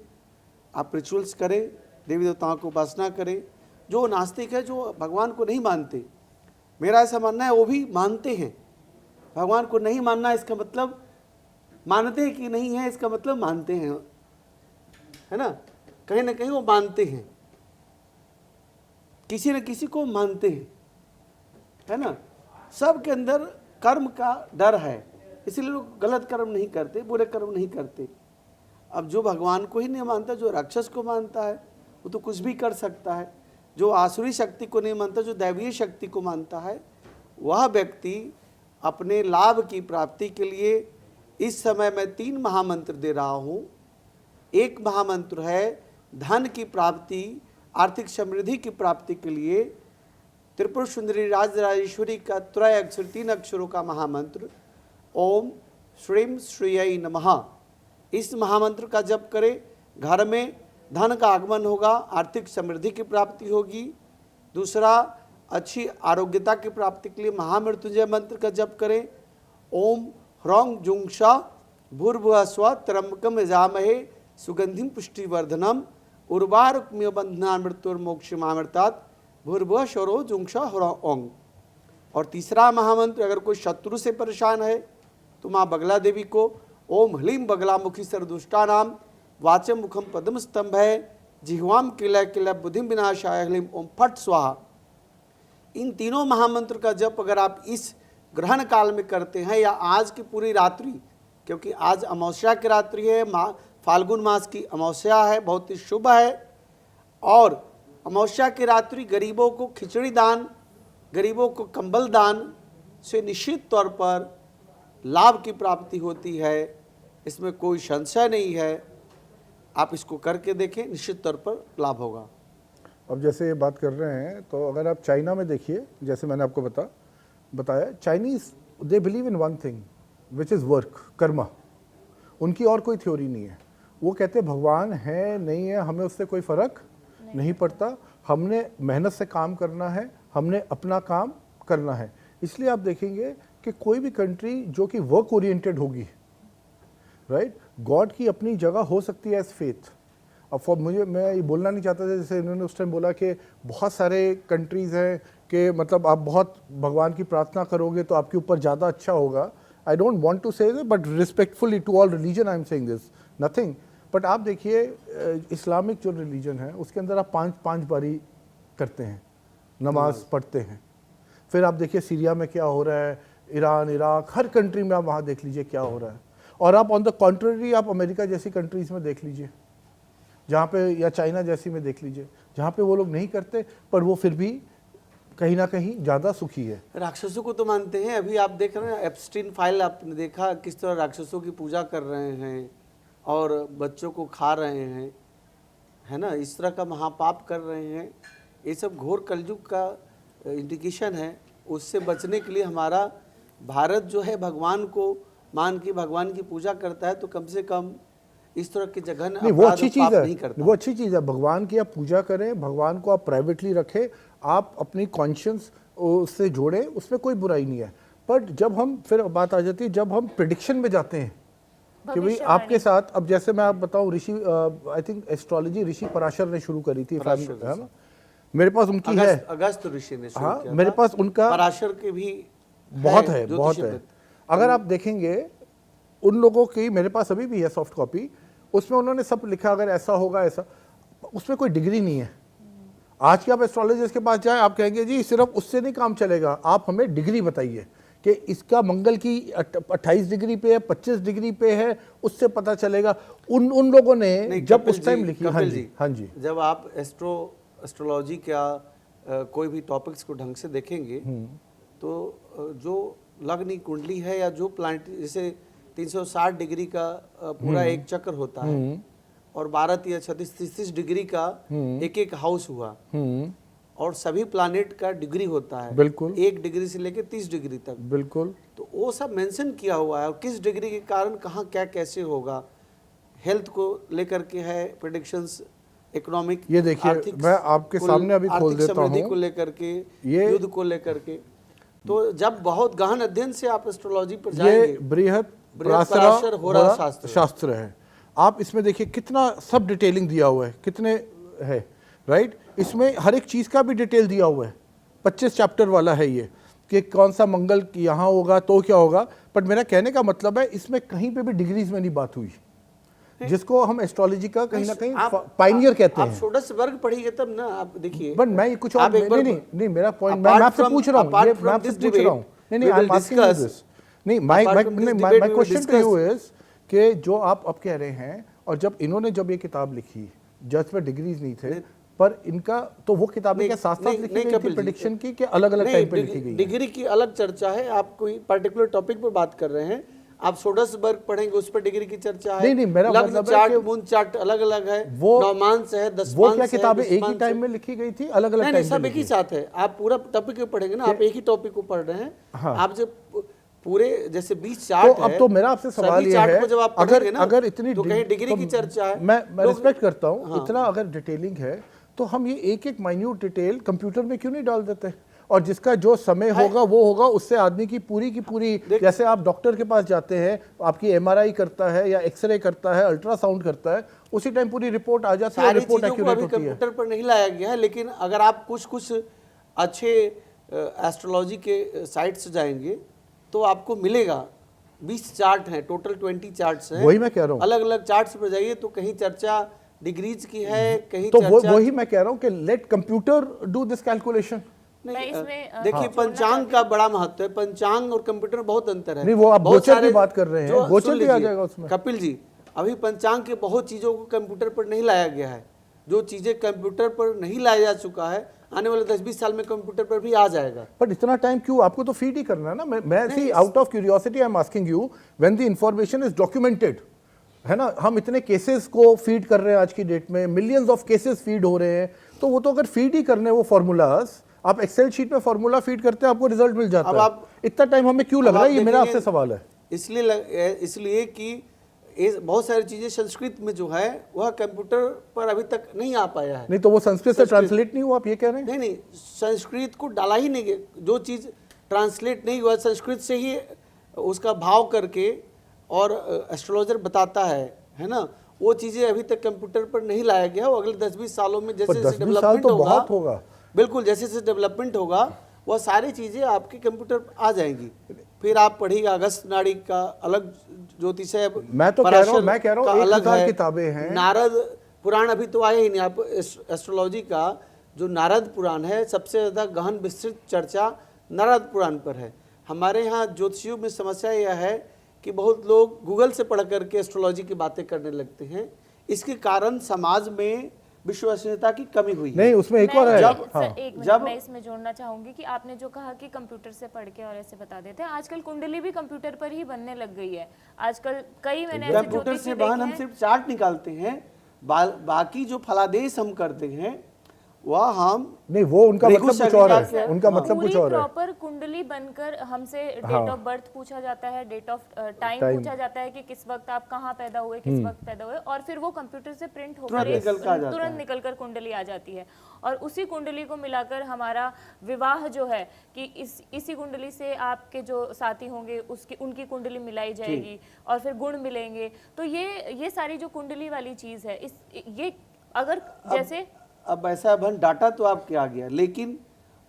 आप रिचुअल्स करें, देवी देवताओं को उपासना करें। जो नास्तिक है, जो भगवान को नहीं मानते, मेरा ऐसा मानना है वो भी मानते हैं। भगवान को नहीं मानना इसका मतलब मानते हैं कि नहीं है, इसका मतलब मानते हैं, है ना कहीं वो मानते हैं, किसी न किसी को मानते हैं, है ना। सबके अंदर कर्म का डर है, इसलिए लोग गलत कर्म नहीं करते, बुरे कर्म नहीं करते। अब जो भगवान को ही नहीं मानता, जो राक्षस को मानता है, वो तो कुछ भी कर सकता है। जो आसुरी शक्ति को नहीं मानता, जो दैवीय शक्ति को मानता है, वह व्यक्ति अपने लाभ की प्राप्ति के लिए इस समय मैं 3 महामंत्र दे रहा हूँ। एक महामंत्र है धन की प्राप्ति, आर्थिक समृद्धि की प्राप्ति के लिए त्रिपुर सुंदरी राजराजेश्वरी का त्रय अक्षर 3 अक्षरों का महामंत्र ओम श्रीम श्रीय नमः। इस महामंत्र का जप करें, घर में धन का आगमन होगा, आर्थिक समृद्धि की प्राप्ति होगी। दूसरा, अच्छी आरोग्यता की प्राप्ति के लिए महामृत्युंजय मंत्र का जप करें। ओम ह्रौं जुंक्षा भूर्भुवः स्वः त्र्यंबकम यजामहे सुगंधिम पुष्टिवर्धनम उर्वारुकमिव बंधनान् मृत्युर्मोक्षमामृतात् भूर्भुवः स्वरो जुंक्षा ह्रौं। और तीसरा महामंत्र, अगर कोई शत्रु से परेशान है तो माँ बगला देवी को ओम ह्लीं बगलामुखी सर्वदुष्टानाम वाचम मुखम पद्म स्तंभ है जिह्वाम किलय किलय बुद्धिम विनाशाय ह्लीं ओम फट स्वाहा। इन तीनों महामंत्र का जप अगर आप इस ग्रहण काल में करते हैं या आज की पूरी रात्रि, क्योंकि आज अमावस्या की रात्रि है, फाल्गुन मास की अमावस्या है, बहुत ही शुभ है। और अमावस्या की रात्रि गरीबों को खिचड़ी दान, गरीबों को कंबल दान से निश्चित तौर पर लाभ की प्राप्ति होती है, इसमें कोई संशय नहीं है। आप इसको करके देखें, निश्चित तौर पर लाभ होगा। अब जैसे ये बात कर रहे हैं तो अगर आप चाइना में देखिए, जैसे मैंने आपको बताया, Chinese they believe in one thing which is work, Karma. उनकी और कोई थ्योरी नहीं है। वो कहते हैं भगवान है नहीं है हमें उससे कोई फ़र्क नहीं पड़ता, हमने मेहनत से काम करना है, हमने अपना काम करना है। इसलिए आप देखेंगे कि कोई भी कंट्री जो कि वर्क ओरिएंटेड होगी, राइट, गॉड की अपनी जगह हो सकती है एज फेथ। अब फॉर मुझे, मैं ये बोलना नहीं चाहता था, जैसे इन्होंने उस टाइम बोला कि बहुत सारे कंट्रीज़ हैं कि मतलब आप बहुत भगवान की प्रार्थना करोगे तो आपके ऊपर ज़्यादा अच्छा होगा। I don't want to say this, but respectfully to all religion I am saying this, nothing. बट आप देखिए इस्लामिक जो रिलीजन है उसके अंदर आप 5 बारी करते हैं, नमाज पढ़ते हैं। फिर आप देखिए सीरिया में क्या हो रहा है, ईरान, इराक, हर कंट्री में आप वहाँ देख लीजिए क्या हो रहा है। और आप ऑन द कॉन्ट्ररी आप अमेरिका जैसी कंट्रीज़ में देख लीजिए, जहाँ पे, या चाइना जैसी में देख लीजिए, जहाँ पे वो लोग नहीं करते पर वो फिर भी कहीं ना कहीं ज़्यादा सुखी है। राक्षसों को तो मानते हैं। अभी आप देख रहे हैं एप्स्टीन फाइल, आपने देखा किस तरह राक्षसों की पूजा कर रहे हैं और बच्चों को खा रहे हैं, है ना, इस तरह का महापाप कर रहे हैं। ये सब घोर कलयुग का इंडिकेशन है। उससे बचने के लिए हमारा भारत जो है भगवान को मान के भगवान की पूजा करता है, तो कम से कम इस तरह की जगह नहीं, वो अच्छी चीज़ है, वो अच्छी चीज़ है। भगवान की आप पूजा करें, भगवान को आप प्राइवेटली रखें, आप अपनी कॉन्शियंस उससे जोड़ें, उसमें कोई बुराई नहीं है। बट जब हम, फिर बात आ जाती है जब हम प्रेडिक्शन में जाते हैं कि भाई आपके साथ, अब जैसे मैं आप बताऊं, ऋषि आई थिंक एस्ट्रोलॉजी ऋषि पराशर ने शुरू करी थी, है ना, मेरे पास उनकी है, अगस्त ऋषि ने शुरू किया, मेरे पास उनका पराशर के भी बहुत है। अगर आप देखेंगे उन लोगों की, मेरे पास अभी भी है सॉफ्ट कॉपी, उसमें उन्होंने सब लिखा, अगर ऐसा होगा ऐसा, उसमें कोई डिग्री नहीं है। आज के आप एस्ट्रोलॉजिस्ट के पास जाएं, आप कहेंगे जी सिर्फ उससे नहीं काम चलेगा, आप हमें डिग्री बताइए कि इसका मंगल की 28 डिग्री पे है, 25 डिग्री पे है, उससे पता चलेगा। उन लोगों ने जब उस टाइम लिखी। हाँ जी, जब आप एस्ट्रोलॉजी का कोई भी टॉपिक्स को ढंग से देखेंगे तो जो लग्न कुंडली है या जो प्लानिट, जैसे 360 डिग्री का पूरा एक चक्र होता है और 12 या 36 डिग्री का एक हाउस हुआ, और सभी प्लानिट का डिग्री होता है, बिल्कुल 1 डिग्री से लेकर 30 डिग्री तक, बिल्कुल। तो वो सब मेंशन किया हुआ है, और किस डिग्री के कारण कहाँ क्या कैसे होगा। हेल्थ को लेकर के है प्रेडिक्शंस, इकोनॉमिक, ये देखिए मैं आपके सामने अभी खोल देता हूँ, समृद्धि को लेकर के, युद्ध को लेकर के। तो जब बहुत गहन अध्ययन से आप एस्ट्रोलॉजी पर जाएंगे, ये बृहद पराशर होरा शास्त्र है। आप इसमें देखिए कितना सब डिटेलिंग दिया हुआ है, कितने है, राइट। इसमें हर एक चीज़ का भी डिटेल दिया हुआ है, 25 चैप्टर वाला है ये, कि कौन सा मंगल यहाँ होगा तो क्या होगा। बट मेरा कहने का मतलब है इसमें कहीं पे भी डिग्रीज में नहीं बात हुई, जिसको हम एस्ट्रोलॉजी का कहीं ना कहीं पायनियर कहते हैं। आप षोडश वर्ग पढ़िएगा तब ना, आप देखिए। बट मैं कुछ और नहीं, मेरा पॉइंट मैं आपसे पूछ रहा हूँ, मैं आपसे पूछ रहा हूँ, नहीं, I am asking you this, नहीं, my question to you is कि जो आप अब कह रहे हैं, और जब इन्होंने जब ये किताब लिखी, जज पे डिग्रीज नहीं थे, पर इनका तो वो किताबें क्या साथ साथ लिखी गई थी कपिल जी। प्रेडिक्शन की कि अलग अलग टाइम पे लिखी गई है? डिग्री की अलग चर्चा है, आप कोई पर्टिकुलर टॉपिक पर बात कर रहे हैं, आप सोडर्सबर्ग पढ़ेंगे उस पर डिग्री की चर्चा है। नहीं, मेरा लग्न मतलब है चार्ट, कि मून चार्ट अलग अलग है, वो नौमांस है, वो दशमांस क्या है, किताबें एक ही दशमांस टाइम है। में लिखी गई थी, अलग अलग नहीं टाइम सब पे एक ही लिखी? साथ है, आप पूरा टॉपिक को पढ़ेंगे ना, आप एक ही टॉपिक को पढ़ रहे हैं। हाँ। आप जब पूरे जैसे 20 तो चार्ट अब तो मेरा आपसे सवाल सभी ये चार्ट है, को जब आप अगर पढ़ेंगे ना, अगर इतनी तो कहीं डिग्री की चर्चा है। मैं लोग- रिस्पेक्ट करता हूँ, हाँ। इतना अगर डिटेलिंग है तो हम ये एक एक माइन्यूट डिटेल कंप्यूटर में क्यों नहीं डाल देते? और जिसका जो समय होगा वो होगा, उससे आदमी की पूरी जैसे आप डॉक्टर के पास जाते हैं, आपकी एमआरआई करता है या एक्सरे करता है, अल्ट्रासाउंड करता है, उसी टाइम पूरी रिपोर्ट आ जाती है, सारी रिपोर्ट चीजों को एक्यूरेट अभी होती है। कंप्यूटर पर नहीं लाया गया है, लेकिन अगर आप कुछ अच्छे एस्ट्रोलॉजी के साइट से जाएंगे तो आपको मिलेगा। 20 चार्ट हैं, टोटल 20 चार्ट्स हैं। वही मैं कह रहा हूँ। अलग अलग चार्ट्स पर जाइए तो कहीं चर्चा डिग्रीज की है, कहीं तो चर्चा वही मैं कह रहा हूँ कि let computer do this calculation. नहीं, मैं इसमें, देखिए पंचांग का बड़ा महत्व है, पंचांग और कंप्यूटर में बहुत अंतर है। नहीं, वो आप बहुत गोचर की सारे बात कर रहे हैं, जो- गोचर सुन भी आ लीजिए, जाएगा उसमें। कपिल जी, अभी पंचांग के बहुत चीजों को कंप्यूटर पर नहीं लाया गया है। जो चीजें कंप्यूटर पर नहीं लाया जा चुका है, आने वाले 10-20 साल में कंप्यूटर पर भी आ जाएगा। बट इतना टाइम क्यों? आपको तो फीड ही करना है ना। मैं see out of curiosity I am asking you, when the information is documented, है ना, हम इतने केसेस को फीड कर रहे हैं आज की डेट में, मिलियंस ऑफ केसेस फीड हो रहे हैं, तो वो तो अगर फीड ही करने वो फॉर्मूलाज, आप एक्सेल शीट में फॉर्मूला फीड करते हैं, आपको रिजल्ट मिल जाता अब है। आप- इतना टाइम हमें क्यों लग अब रहा है? आप ये मेरा देखेंगे, आपसे सवाल है। इसलिए कि ये बहुत सारी चीजें संस्कृत में जो है वह कंप्यूटर पर अभी तक नहीं आ पाया है। नहीं तो वो संस्कृत से ट्रांसलेट नहीं हुआ, आप ये कह रहे हैं? नहीं, संस्कृत को डाला ही नहीं गया। जो चीज़ ट्रांसलेट नहीं हुआ संस्कृत से ही उसका भाव करके और एस्ट्रोलॉजर बताता है ना, वो चीज़ें अभी तक कंप्यूटर पर नहीं लाया गया। वो अगले 10-20 सालों में जैसे जैसे 10-20 साल डेवलपमेंट तो बहुत होगा। बिल्कुल, जैसे जैसे डेवलपमेंट होगा वह सारी चीज़ें आपके कंप्यूटर पर आ जाएंगी। फिर आप पढ़िएगा, अगस्त नाड़ी का अलग ज्योतिष है, मैं तो कह रहा हूँ, पराशर मैं कह रहा हूँ, का 1000 अलग है, किताबें हैं। नारद पुराण अभी तो आया ही नहीं। आप एस्ट्रोलॉजी का जो नारद पुराण है, सबसे ज़्यादा गहन विस्तृत चर्चा नारद पुराण पर है। हमारे यहाँ ज्योतिषियों में समस्या यह है कि बहुत लोग गूगल से पढ़ करके एस्ट्रोलॉजी की बातें करने लगते हैं। इसके कारण समाज में विश्वसनीयता की कमी हुई है। नहीं, उसमें एक और है। एक मिनट जब- मैं इसमें जोड़ना चाहूंगी कि आपने जो कहा कि कंप्यूटर से पढ़ के और ऐसे बता देते हैं, आजकल कुंडली भी कंप्यूटर पर ही बनने लग गई है। आजकल कई मैंने ऐसे कंप्यूटर ज्योतिषी से देखे बहन हम हैं। सिर्फ चार्ट निकालते हैं, बाकी जो फलादेश हम करते हैं वह हम नहीं, वो उनका रेगु मतलब कुछ और संहिता है, से- उनका हाँ। मतलब कुछ पूरी और है। प्रॉपर कुंडली बनकर हमसे डेट हाँ। ऑफ बर्थ पूछा जाता है, डेट ऑफ टाइम Time। पूछा जाता है कि किस वक्त आप कहाँ पैदा हुए, किस वक्त पैदा हुए, और फिर वो कंप्यूटर से प्रिंट होकर तुरंत निकल कर आ जाता तुरंत है। निकलकर कुंडली आ जाती है। और उसी कुंडली को मिलाकर हमारा विवाह जो है कि इसी कुंडली से आपके जो साथी होंगे उसकी उनकी कुंडली मिलाई जाएगी और फिर गुण मिलेंगे। तो ये सारी जो कुंडली वाली चीज है, ये अगर जैसे अब ऐसा बहन डाटा तो आपके आ गया, लेकिन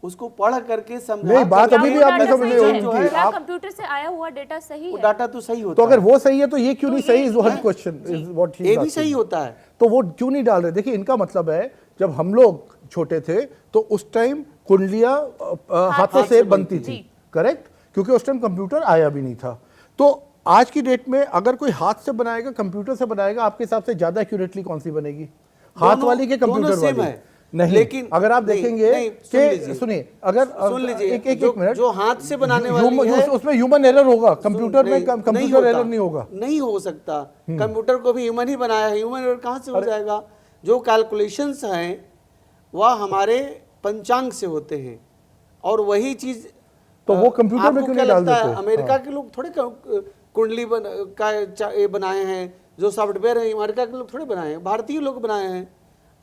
उसको पढ़ करके समझा नहीं, बात करके- अभी भी क्या वो आपने डाटा समझ सही नहीं है? जो है, क्या आप- कंप्यूटर से आया हुआ डेटा सही वो है? डाटा तो सही होता तो अगर है। वो सही है तो ये क्यों नहीं सही? इज वन है। क्वेश्चन इज व्हाट ही ये भी सही होता है। तो वो क्यों नहीं डाल रहे? देखिए, इनका मतलब है जब हम लोग छोटे थे तो उस टाइम कुंडलियां हाथों से बनती थी, करेक्ट? क्योंकि उस टाइम कंप्यूटर आया भी नहीं था। तो आज की डेट में अगर कोई हाथ से बनाएगा, कंप्यूटर से बनाएगा, आपके हिसाब से ज्यादा एक्यूरेटली कौन सी बनेगी? हाथ दोनों- वाली के दोनों कंप्यूटर सेम वाली? है। नहीं, लेकिन अगर आप नहीं, देखेंगे नहीं, सुन कि लीजिए। सुनिए, अगर सुन लीजिए, एक जो- मिनट, जो हाथ से बनाने वाली है, उसमें ह्यूमन एरर होगा, कंप्यूटर में नहीं कंप्यूटर होता, एरर नहीं होगा। नहीं हो सकता। कंप्यूटर को भी ह्यूमन ही बनाया है, ह्यूमन एरर कहाँ से हो जाएगा? जो कैलकुलेशंस हैं वह हमारे पंचांग से होते हैं, और वही चीज तो वो कंप्यूटर में आपको क्यों क्या नहीं डाल लगता है? देते? अमेरिका के लोग थोड़े कुंडली ये बनाए हैं, जो सॉफ्टवेयर है अमेरिका के लोग थोड़े बनाए हैं, भारतीय लोग बनाए हैं।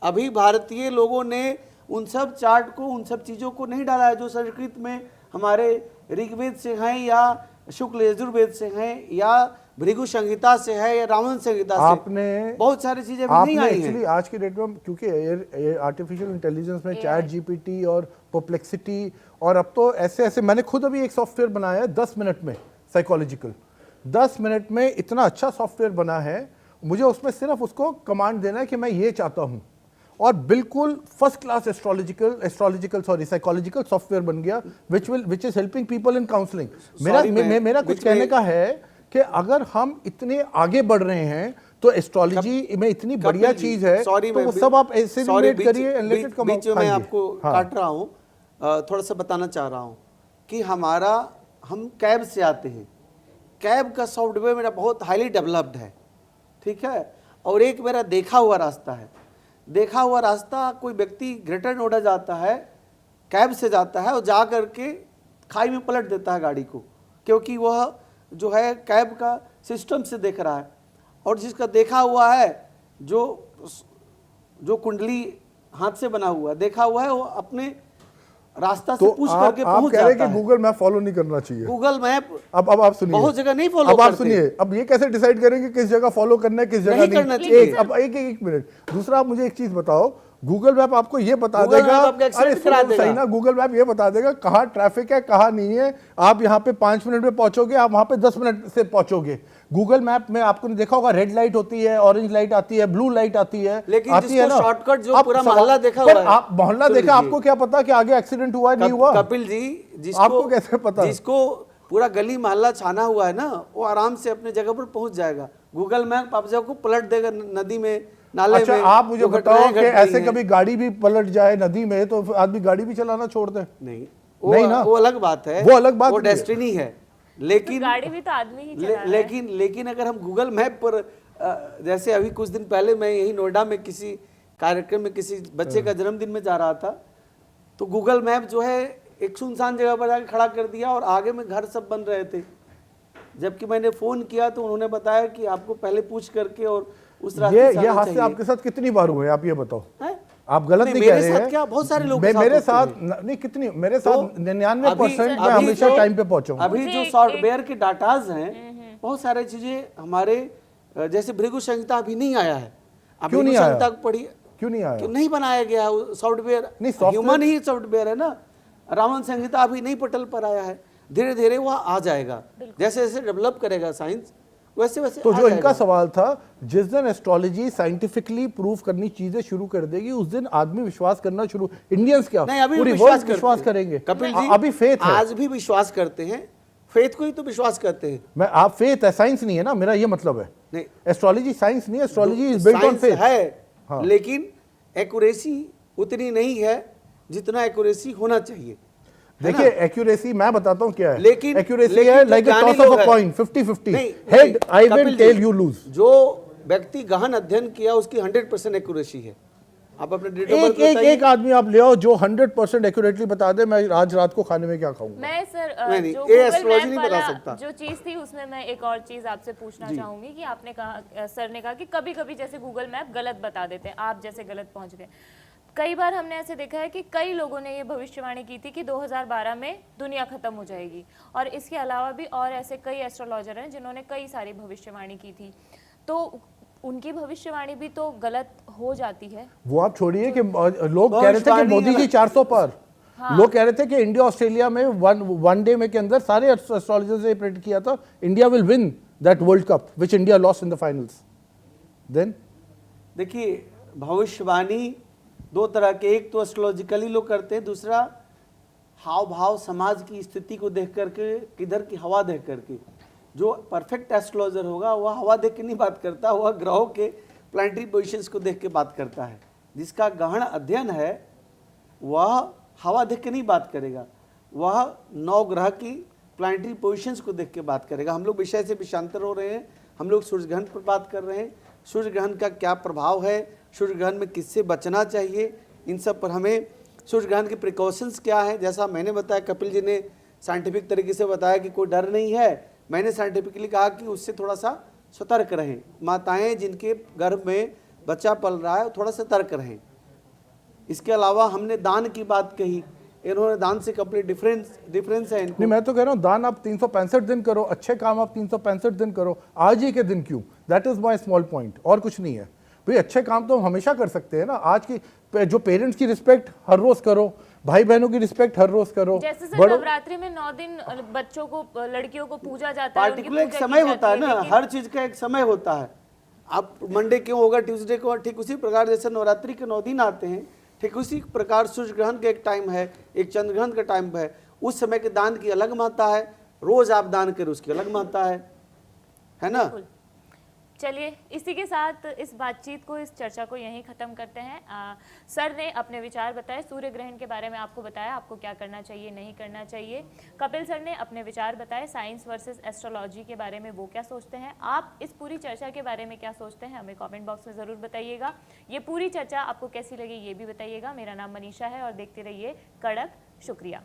अभी भारतीय लोगों ने उन सब चार्ट को, उन सब चीज़ों को नहीं डाला है जो संस्कृत में हमारे ऋग्वेद से हैं, या शुक्ल यजुर्वेद से हैं, या भृगु संहिता से है, या रावण संहिता से। आपने बहुत सारी चीजें अभी आपने नहीं आई एक्चुअली हैं। आज की डेट में, क्योंकि आर्टिफिशियल इंटेलिजेंस में चैट जीपीटी और परप्लेक्सिटी, और अब तो ऐसे ऐसे, मैंने खुद अभी एक सॉफ्टवेयर बनाया है 10 मिनट में, साइकोलॉजिकल 10 मिनट में इतना अच्छा सॉफ्टवेयर बना है। मुझे उसमें सिर्फ उसको कमांड देना है कि मैं ये चाहता हूँ, और बिल्कुल फर्स्ट क्लास साइकोलॉजिकल सॉफ्टवेयर बन गया, which is helping people in counselling. मेरा Sorry, मैं मेरा कुछ बीच कहने में- का है कि अगर हम इतने आगे बढ़ रहे हैं तो एस्ट्रोलॉजी में इतनी बढ़िया चीज है, सॉरी, तो वो सब आप ऐसे रिलेट करिए and let it come out। बीच में मैं हाँ जी, आपको हाँ। काट रहा हूँ, थोड़ा सा बताना चाह रहा हूँ कि हम कैब से आते हैं, कैब का सॉफ्टवेयर मेरा बहुत हाईली डेवलप्ड है, ठीक है, और एक मेरा देखा हुआ रास्ता है। देखा हुआ रास्ता, कोई व्यक्ति ग्रेटर नोएडा जाता है, कैब से जाता है और जा करके खाई में पलट देता है गाड़ी को, क्योंकि वह जो है कैब का सिस्टम से देख रहा है, और जिसका देखा हुआ है, जो कुंडली हाथ से बना हुआ देखा हुआ है, वो अपने रास्ता से तो पूछ आप करके पहुंच कह रहे हैं जाता कि है। गूगल मैप फॉलो नहीं करना चाहिए। गूगल मैप अब आप सुनिए, बहुत जगह नहीं फॉलो अब आप करते। सुनिए, अब ये कैसे डिसाइड करेंगे किस जगह फॉलो करना है, किस जगह नहीं नहीं करना चाहिए। एक अब एक मिनट, दूसरा आप मुझे एक चीज बताओ, गूगल मैप आपको ये बता गूगल देगा, मैप आपको accept सुनो, करा देगा। सही ना, गूगल मैप ये बता देगा कहाँ ट्रैफिक है कहाँ नहीं है, आप यहाँ पे 5 मिनट में पहुंचोगे, आप वहां पे 10 मिनट से पहुंचोगे। गूगल मैप में आपको देखा होगा, रेड लाइट होती है, ऑरेंज लाइट आती है, ब्लू लाइट आती है, लेकिन आती है जिसको ना, शॉर्टकट जो आप पूरा सवाल- मोहल्ला देखा पर हुआ है, आप मोहल्ला सुन देखा, लीजिए। आपको क्या पता कि आगे एक्सीडेंट हुआ नहीं हुआ? कपिल जी, आपको कैसे पता? जिसको पूरा गली मोहल्ला छाना हुआ है ना, वो आराम से अपने जगह पर पहुंच जाएगा। गूगल मैप आप जगह को पलट देगा नदी में, नाले अच्छा, में। आप मुझे जो बताओ घटनाएं कि घट रही ऐसे हैं। कभी गाड़ी भी पलट जाए नदी में तो आदमी गाड़ी भी चलाना छोड़ दे? नहीं, नहीं ना, वो अलग बात है, वो अलग बात वो नहीं है। डेस्टिनी है। लेकिन गाड़ी भी तो आदमी ही चला रहा है। लेकिन अगर हम गूगल मैप पर जैसे अभी कुछ दिन पहले मैं यही नोएडा में किसी कार्यक्रम में किसी बच्चे का जन्मदिन में जा रहा था, तो गूगल मैप जो है एक सुनसान जगह पर जाकर खड़ा कर दिया और आगे में घर सब बन रहे थे। जबकि मैंने फोन किया तो उन्होंने बताया कि आपको पहले पूछ करके और उस रास्ते से ये आना हादसे चाहिए। आपके साथ कितनी बार हुए, आप ये बताओ? हैं? आप गलत नहीं कह मेरे रहे साथ हैं। क्या, बहुत सारे लोग के साथ मेरे होते साथ हैं। नहीं, कितनी मेरे तो साथ 99% मैं अभी हमेशा जो- टाइम पे पहुंचा हूं। अभी मुझे जो एक- सॉफ्टवेयर के डाटाज हैं, बहुत सारी चीजें हमारे जैसे भृगु संहिता अभी नहीं आया है। अब क्यों नहीं भृगु आया? संहिता पढ़ी, क्यों नहीं आया? क्यों नहीं बनाया गया सॉफ्टवेयर? नहीं, software- ह्यूमन ही सॉफ्टवेयर है ना। रावण संहिता अभी नहीं पोर्टल पर आया है, धीरे धीरे वह आ जाएगा। जैसे जैसे डेवलप करेगा साइंस, वैसे वैसे तो आ जो जाएगा। इनका सवाल था, जिस दिन एस्ट्रोलॉजी साइंटिफिकली प्रूव करनी चीजें शुरू कर देगी, उस दिन आदमी विश्वास करना शुरू, इंडियंस क्या नहीं, अभी पूरी विश्वास वर्ल्ड करते विश्वास हैं। करेंगे। कपिल जी, अभी फेथ है। आज भी विश्वास करते हैं, फेथ को ही तो विश्वास करते हैं। मैं आप फेथ है, साइंस नहीं है ना, मेरा ये मतलब है। नहीं, एस्ट्रोलॉजी साइंस नहीं है, astrology is built on science faith. है, हाँ। लेकिन एक्यूरेसी उतनी नहीं है जितना एक्यूरेसी होना चाहिए। है देखिए, ना? एक्यूरेसी मैं बताता हूं क्या है। लेकिन एक्यूरेसी लेकिन है जो लाइक अ ज्ञानी टॉस ऑफ लोग अ हैं- कॉइन, 50-50, नहीं, हेड आई कपिल विन, जी, टेल यू लूज। जो व्यक्ति गहन अध्ययन किया उसकी 100% एक्यूरेसी है। आप अपने डेट ऑफ बर्थ एक आदमी आप ले आओ जो 100% एक्यूरेटली बता दे मैं आज रात को खाने में क्या खाऊंगा। मैं सर नहीं, जो ये गूगल astrology मैप नहीं बता वाला सकता। जो चीज़ थी उसमें मैं एक और चीज़ आपसे पूछना चाहूंगी कि आपने कहा, सर ने कहा कि कभी कभी जैसे गूगल मैप गलत बता देते हैं, आप जैसे गलत पहुंच गए। कई बार हमने ऐसे देखा है कि कई लोगों ने ये भविष्यवाणी की थी कि 2012 में दुनिया खत्म हो जाएगी, और इसके अलावा भी और ऐसे कई एस्ट्रोलॉजर हैं जिन्होंने कई सारी भविष्यवाणी की थी, तो उनकी भविष्यवाणी भी तो गलत हो जाती है। वो आप छोड़िए कि लोग कह रहे थे कि भविष्यवाणी मोदी जी गलत- 400 पर, लोग कह रहे थे कि इंडिया ऑस्ट्रेलिया में वन डे में के अंदर सारे एस्ट्रोलॉजर्स ने प्रेडिक्ट किया था India will win that world cup which India lost in the finals. Then देखिए, भविष्यवाणी दो तरह के, एक तो एस्ट्रोलॉजिकली लोग करते हैं, दूसरा हाव भाव समाज की स्थिति को देख करके, किधर की हवा देख करके। जो परफेक्ट एस्ट्रोलॉजर होगा वह हवा देख के नहीं बात करता, वह ग्रहों के प्लानिटरी पोजीशंस को देख के बात करता है। जिसका गहन अध्ययन है वह हवा देख के नहीं बात करेगा, वह 9 ग्रह की प्लानिटरी पोजीशंस को देख के बात करेगा। हम लोग विषय से विषांतर हो रहे हैं, हम लोग सूर्य ग्रहण पर बात कर रहे हैं। सूर्य ग्रहण का क्या प्रभाव है, सूर्य ग्रहण में किससे बचना चाहिए, इन सब पर हमें सूर्य ग्रहण के प्रिकॉशंस क्या है, जैसा मैंने बताया, कपिल जी ने साइंटिफिक तरीके से बताया कि कोई डर नहीं है। मैंने साइंटिफिकली कहा कि उससे थोड़ा सा सतर्क रहें। माताएं जिनके गर्भ में बच्चा पल रहा है थोड़ा सतर्क रहें। इसके अलावा हमने दान की बात कही, इन्होंने दान से कंप्लीट डिफरेंस है इनको। नहीं, मैं तो कह रहा हूँ दान आप 365 दिन करो, अच्छे काम आप 365 दिन करो, आज ही के दिन क्यों? That is my small point, और कुछ नहीं है भाई। अच्छे काम तो हम हमेशा कर सकते हैं ना। आज की जो पेरेंट्स की रिस्पेक्ट हर रोज करो, भाई बहनों की रिस्पेक्ट हर रोज करो। जैसे सर बड़ों- नवरात्रि में 9 दिन बच्चों को, लड़कियों को पूजा जाता है, उनकी पार्टिकुलर एक पूजा की समय होता है जाती ना, लेकिन- हर चीज का एक समय होता है। आप मंडे क्यों होगा, ट्यूसडे को, ठीक उसी प्रकार जैसे नवरात्रि के 9 दिन आते हैं, ठीक उसी प्रकार सूर्य ग्रहण का एक टाइम है, एक चंद्र ग्रहण का टाइम है। उस समय के दान की अलग महत्ता है, रोज आप दान करें उसकी अलग महत्ता है ना। चलिए इसी के साथ इस बातचीत को, इस चर्चा को यहीं ख़त्म करते हैं। सर ने अपने विचार बताए, सूर्य ग्रहण के बारे में आपको बताया आपको क्या करना चाहिए नहीं करना चाहिए। कपिल सर ने अपने विचार बताए साइंस वर्सेस एस्ट्रोलॉजी के बारे में, वो क्या सोचते हैं। आप इस पूरी चर्चा के बारे में क्या सोचते हैं हमें कमेंट बॉक्स में ज़रूर बताइएगा। ये पूरी चर्चा आपको कैसी लगी ये भी बताइएगा। मेरा नाम मनीषा है और देखते रहिए कड़क। शुक्रिया।